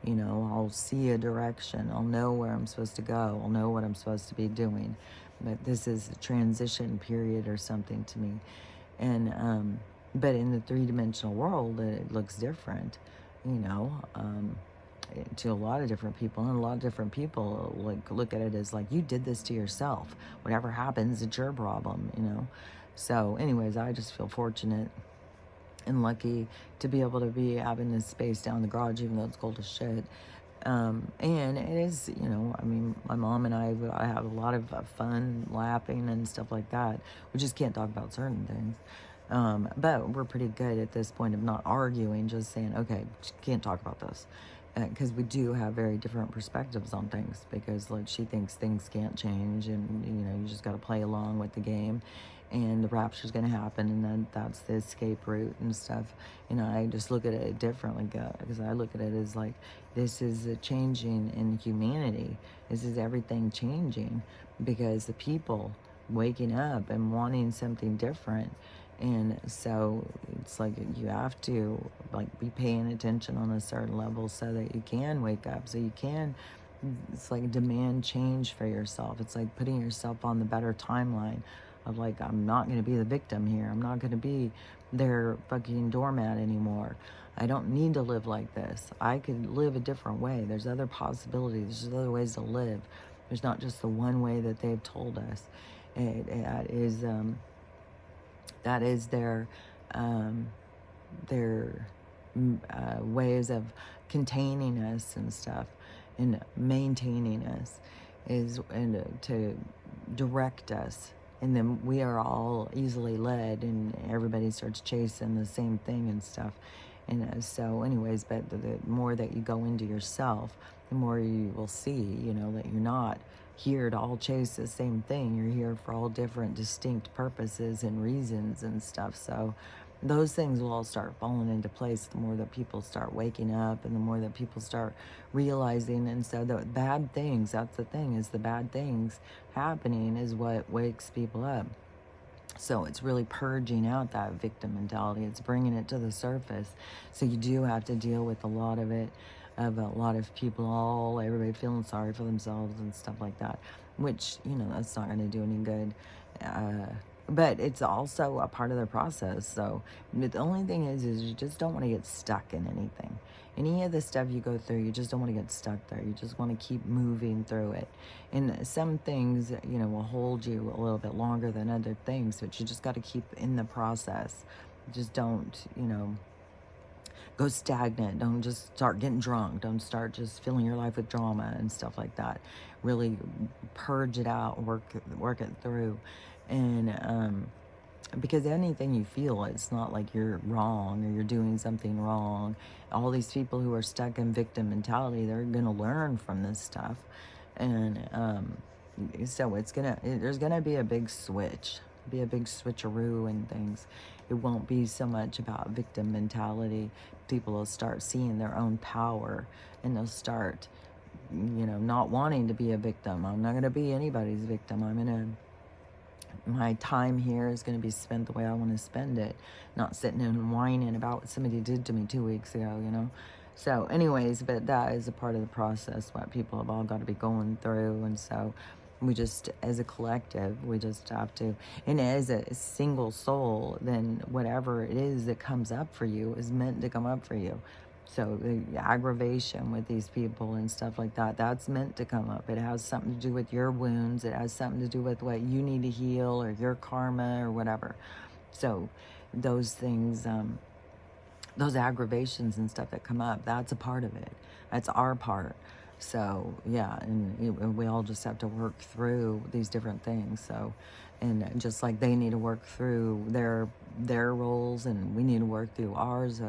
I'll see a direction. I'll know where I'm supposed to go. I'll know what I'm supposed to be doing. But this is a transition period or something to me. And, but in the three-dimensional world, it looks different, to a lot of different people. And a lot of different people look at it as like, you did this to yourself. Whatever happens, it's your problem. So anyways, I just feel fortunate and lucky to be able to be having this space down in the garage, even though it's cold as shit. And it is, my mom and I have a lot of fun laughing and stuff like that. We just can't talk about certain things. But we're pretty good at this point of not arguing, just saying, okay, can't talk about this. Because we do have very different perspectives on things, because like, she thinks things can't change, and you just got to play along with the game, and the rapture's going to happen, and then that's the escape route and stuff. I just look at it differently, because I look at it as like, this is a changing in humanity. This is everything changing because the people waking up and wanting something different. And so it's like, you have to like be paying attention on a certain level so that you can wake up, so you can, it's like demand change for yourself. It's like putting yourself on the better timeline of like, I'm not going to be the victim here. I'm not going to be their fucking doormat anymore. I don't need to live like this. I could live a different way. There's other possibilities. There's other ways to live. There's not just the one way that they've told us. That is their ways of containing us and stuff, and maintaining us, and to direct us And then we are all easily led, and everybody starts chasing the same thing and stuff. And so, anyways, but the more that you go into yourself, the more you will see, that you're not here to all chase the same thing. You're here for all different distinct purposes and reasons and stuff. So, those things will all start falling into place the more that people start waking up, and the more that people start realizing. And so the bad things, that's the thing, is the bad things happening is what wakes people up. So it's really purging out that victim mentality. It's bringing it to the surface. So you do have to deal with a lot of it, of a lot of people, everybody feeling sorry for themselves and stuff like that, which, that's not going to do any good. But it's also a part of the process. So the only thing is you just don't want to get stuck in anything. Any of the stuff you go through, you just don't want to get stuck there. You just want to keep moving through it. And some things, will hold you a little bit longer than other things, but you just got to keep in the process. Just don't, go stagnant. Don't just start getting drunk. Don't start just filling your life with drama and stuff like that. Really purge it out, work it through. And because anything you feel, it's not like you're wrong or you're doing something wrong. All these people who are stuck in victim mentality, they're going to learn from this stuff. And so there's going to be a big switcheroo and things. It won't be so much about victim mentality. People will start seeing their own power, and they'll start, not wanting to be a victim. I'm not going to be anybody's victim. My time here is going to be spent the way I want to spend it, not sitting and whining about what somebody did to me 2 weeks ago. So anyways, but that is a part of the process, what people have all got to be going through. And so we just, as a collective, we just have to, and as a single soul, then whatever it is that comes up for you is meant to come up for you. So the aggravation with these people and stuff like that, that's meant to come up. It has something to do with your wounds. It has something to do with what you need to heal, or your karma, or whatever. So those things, those aggravations and stuff that come up, that's a part of it. That's our part. So yeah, and we all just have to work through these different things. So, and just like they need to work through their roles, and we need to work through ours.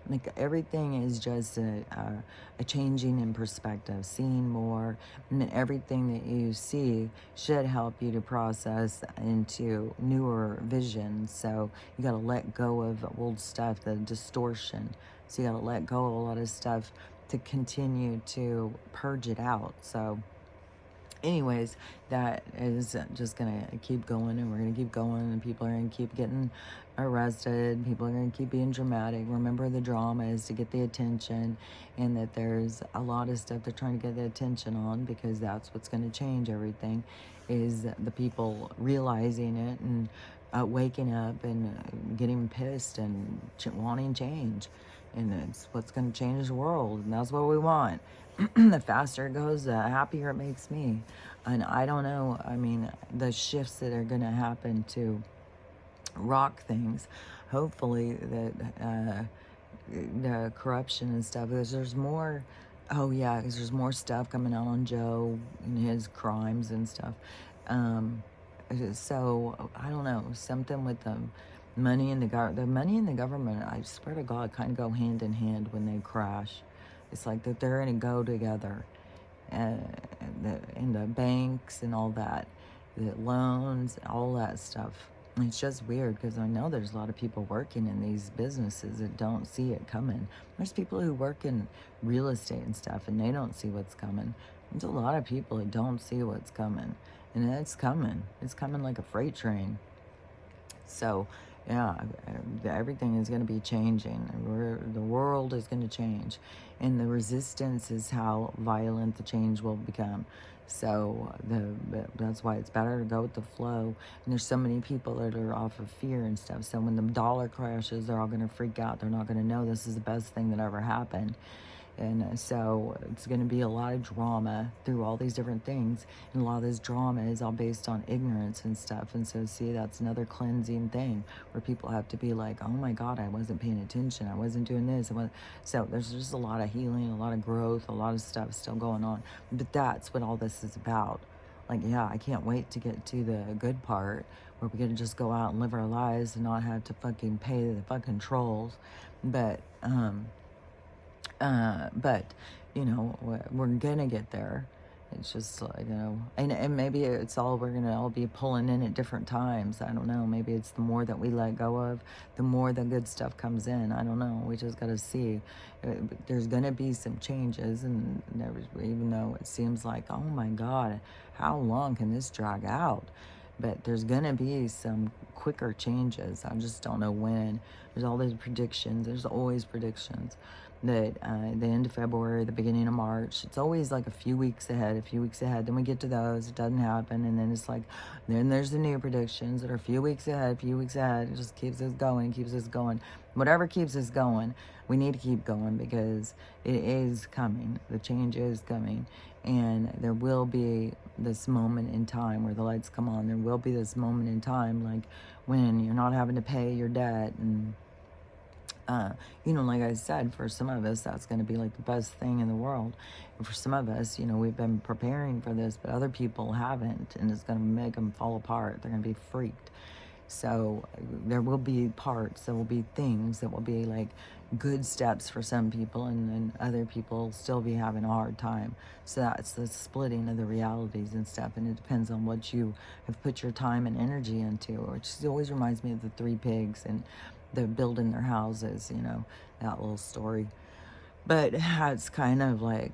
Like everything is just a changing in perspective, seeing more, and everything that you see should help you to process into newer visions. So you got to let go of old stuff, the distortion. So you got to let go of a lot of stuff to continue to purge it out. So anyways, that is just going to keep going, and we're going to keep going, and people are going to keep getting arrested. People are going to keep being dramatic. Remember, the drama is to get the attention, and that there's a lot of stuff they're trying to get the attention on, because that's what's going to change everything, is the people realizing it and waking up and getting pissed and wanting change. And it's what's going to change the world, and that's what we want. The faster it goes, the happier it makes me. And I don't know, the shifts that are going to happen to rock things, hopefully that the corruption and stuff, because there's more, because there's more stuff coming out on Joe and his crimes and stuff. So I don't know, something with them. The money in the government, I swear to God, kind of go hand in hand when they crash. It's like that they're going to go together. And the banks and all that, the loans, all that stuff. It's just weird, because I know there's a lot of people working in these businesses that don't see it coming. There's people who work in real estate and stuff, and they don't see what's coming. There's a lot of people that don't see what's coming. And it's coming. It's coming like a freight train. So yeah, everything is going to be changing. The world is going to change, and the resistance is how violent the change will become. So that's why it's better to go with the flow. And there's so many people that are off of fear and stuff. So when the dollar crashes, they're all going to freak out. They're not going to know this is the best thing that ever happened. And so it's going to be a lot of drama through all these different things. And a lot of this drama is all based on ignorance and stuff. And so, see, that's another cleansing thing where people have to be like, oh my God, I wasn't paying attention. I wasn't doing this. So there's just a lot of healing, a lot of growth, a lot of stuff still going on. But that's what all this is about. Like, yeah, I can't wait to get to the good part where we get to just go out and live our lives and not have to fucking pay the fucking trolls. But, but we're gonna get there. It's just like, and maybe it's all, we're gonna all be pulling in at different times. I don't know. Maybe it's the more that we let go of, the more the good stuff comes in. I don't know. We just gotta see. There's gonna be some changes, and even though it seems like, oh my God, how long can this drag out? But there's gonna be some quicker changes. I just don't know when. There's all these predictions. There's always predictions that the end of February, the beginning of March, it's always like a few weeks ahead, then we get to those, it doesn't happen, and then it's like, then there's the new predictions that are a few weeks ahead, it just keeps us going, whatever keeps us going, we need to keep going, because it is coming, the change is coming, and there will be this moment in time where the lights come on, there will be this moment in time, like when you're not having to pay your debt, and like I said, for some of us, that's going to be like the best thing in the world. And for some of us, we've been preparing for this, but other people haven't, and it's going to make them fall apart. They're going to be freaked. So there will be parts, there will be things that will be like good steps for some people, and then other people still be having a hard time. So that's the splitting of the realities and stuff, and it depends on what you have put your time and energy into, which always reminds me of the three pigs and the building their houses, that little story. But that's kind of like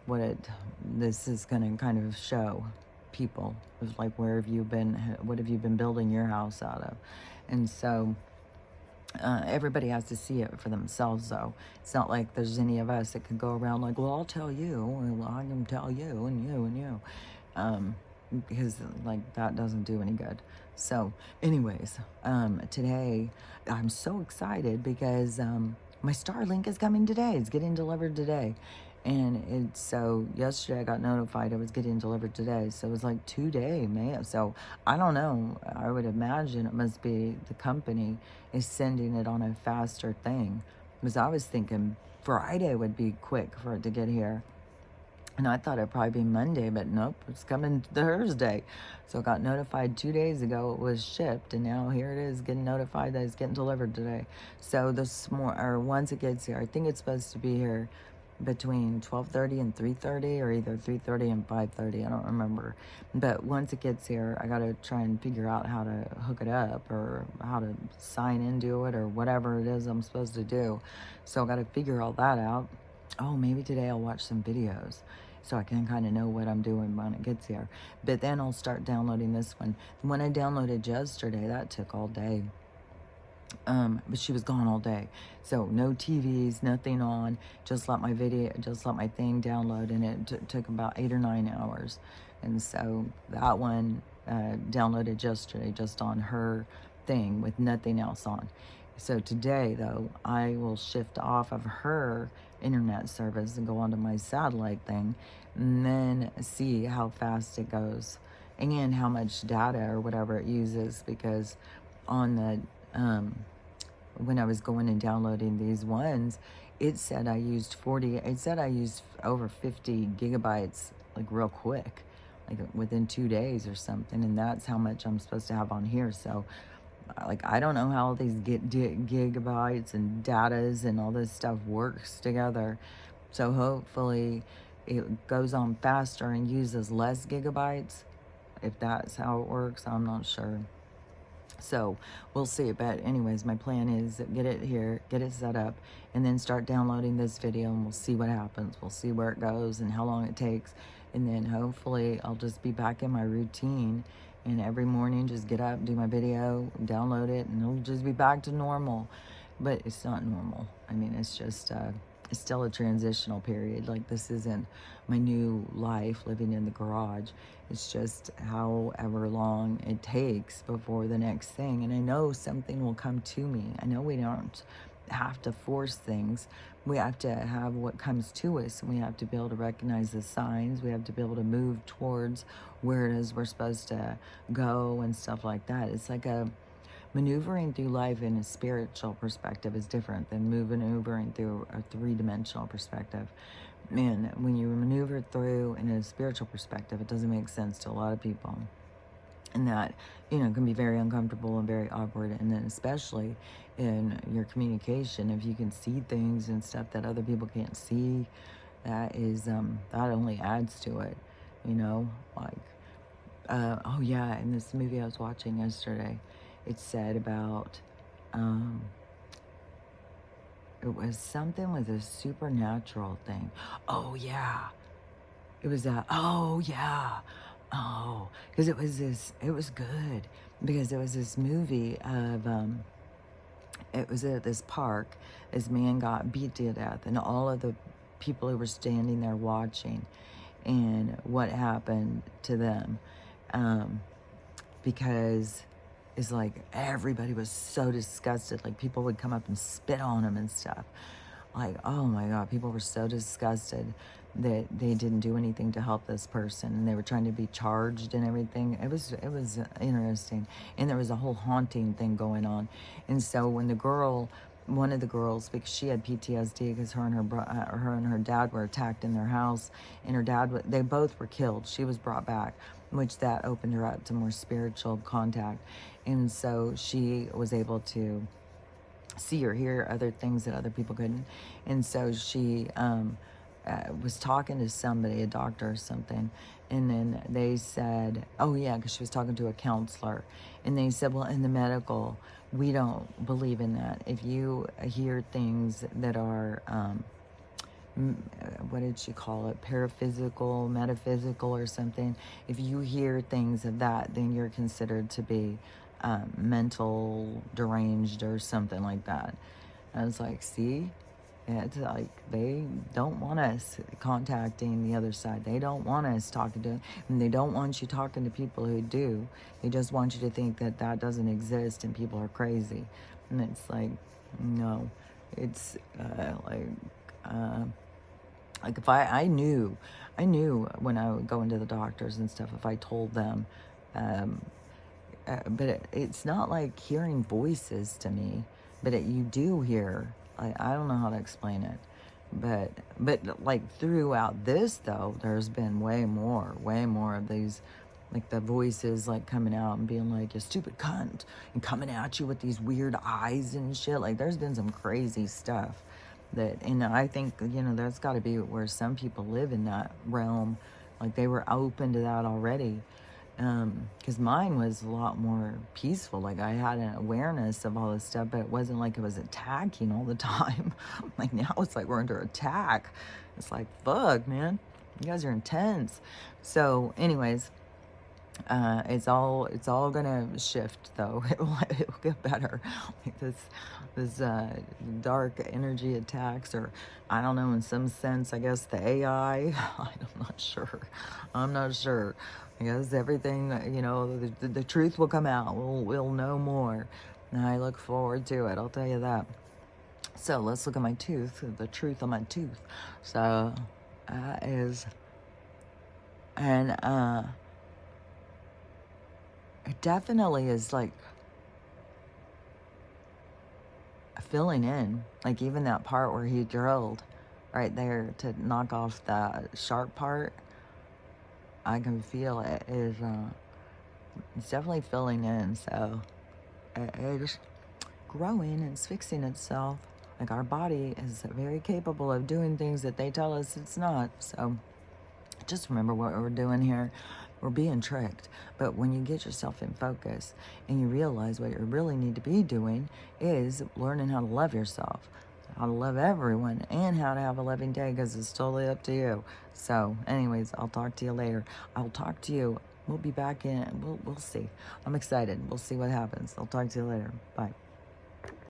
this is going to kind of show people, is like, what have you been building your house out of? And so everybody has to see it for themselves, though. It's not like there's any of us that could go around like, well, I'll tell you, and I can tell you, and you, and you. Because like that doesn't do any good. So anyways, today I'm so excited because my Starlink is coming today. It's getting delivered today. And so yesterday I got notified it was getting delivered today. So it was like 2 day mail. So I don't know. I would imagine it must be the company is sending it on a faster thing. Because I was thinking Friday would be quick for it to get here. And I thought it'd probably be Monday, but nope, it's coming Thursday. So I got notified 2 days ago it was shipped, and now here it is getting notified that it's getting delivered today. So once it gets here, I think it's supposed to be here between 12:30 and 3:30, or either 3:30 and 5:30, I don't remember. But once it gets here, I gotta try and figure out how to hook it up, or how to sign into it, or whatever it is I'm supposed to do. So I gotta figure all that out. Oh, maybe today I'll watch some videos so I can kind of know what I'm doing when it gets here. But then I'll start downloading this one. The one I downloaded yesterday, that took all day. But she was gone all day. So no TVs, nothing on, just let my thing download, and it took about 8 or 9 hours. And so that one downloaded yesterday just on her thing with nothing else on. So today, though, I will shift off of her internet service and go onto my satellite thing, and then see how fast it goes and how much data or whatever it uses, because on the when I was going and downloading these ones, it said I used over 50 gigabytes like real quick, like within 2 days or something, and that's how much I'm supposed to have on here. So like, I don't know how all these gigabytes and datas and all this stuff works together. So hopefully it goes on faster and uses less gigabytes. If that's how it works, I'm not sure. So we'll see. But anyways, my plan is get it here, get it set up, and then start downloading this video, and we'll see what happens. We'll see where it goes and how long it takes. And then hopefully I'll just be back in my routine, and every morning just get up, do my video, download it, and it'll just be back to normal. But it's not normal. I mean, it's just it's still a transitional period. Like, this isn't my new life living in the garage. It's just however long it takes before the next thing. And I know something will come to me. I know we don't have to force things. We have to have what comes to us, and we have to be able to recognize the signs. We have to be able to move towards where it is we're supposed to go and stuff like that. It's like maneuvering through life in a spiritual perspective is different than maneuvering through a three-dimensional perspective. man, when you maneuver through in a spiritual perspective, it doesn't make sense to a lot of people. And that, can be very uncomfortable and very awkward. And then especially in your communication, if you can see things and stuff that other people can't see, that is, that only adds to it, like, oh yeah, in this movie I was watching yesterday, it said about, it was something with a supernatural thing. Oh yeah, it was that. Oh yeah, oh, because it was good because it was this movie of, it was at this park. This man got beat to death, and all of the people who were standing there watching, and what happened to them, um, because it's like everybody was so disgusted. Like people would come up and spit on him and stuff. Like, oh my God, people were so disgusted that they didn't do anything to help this person, and they were trying to be charged and everything. It was interesting, and there was a whole haunting thing going on. And so when one of the girls, because she had PTSD because her and her dad were attacked in their house, and they both were killed. She was brought back, which that opened her up to more spiritual contact, and so she was able to see or hear other things that other people couldn't. And so she was talking to somebody, a doctor or something, and then they said, oh yeah, because she was talking to a counselor, and they said, well, in the medical, we don't believe in that. If you hear things that are, what did she call it, paraphysical, metaphysical or something, if you hear things of that, then you're considered to be mental deranged or something like that. I was like, see, it's like they don't want us contacting the other side. They don't want us talking to them, and they don't want you talking to people who do. They just want you to think that that doesn't exist and people are crazy. And it's like, no, it's like if I knew when I would go into the doctors and stuff, if I told them, but it's not like hearing voices to me, but you do hear, I don't know how to explain it, but like throughout this though, there's been way more of these, like the voices like coming out and being like, you stupid cunt, and coming at you with these weird eyes and shit. Like there's been some crazy stuff and I think, that's got to be where some people live in that realm. Like they were open to that already. Because mine was a lot more peaceful. Like I had an awareness of all this stuff, but it wasn't like it was attacking all the time. Like now it's like we're under attack. It's like, fuck, man, you guys are intense. So anyways, it's all gonna shift though. It will get better. Like this dark energy attacks, or I don't know, in some sense, I guess the AI. I'm not sure. I guess everything, the truth will come out. We'll know more, and I look forward to it. I'll tell you that. So let's look at my tooth. The truth on my tooth. So it definitely is like filling in, like even that part where he drilled right there to knock off the sharp part. I can feel it is, it's definitely filling in. So it's growing and it's fixing itself. Like our body is very capable of doing things that they tell us it's not. So just remember what we're doing here. We're being tricked. But when you get yourself in focus and you realize what you really need to be doing is learning how to love yourself, how to love everyone, and how to have a loving day, because it's totally up to you. So anyways, I'll talk to you later. I'll talk to you. We'll be back in. We'll see. I'm excited. We'll see what happens. I'll talk to you later. Bye.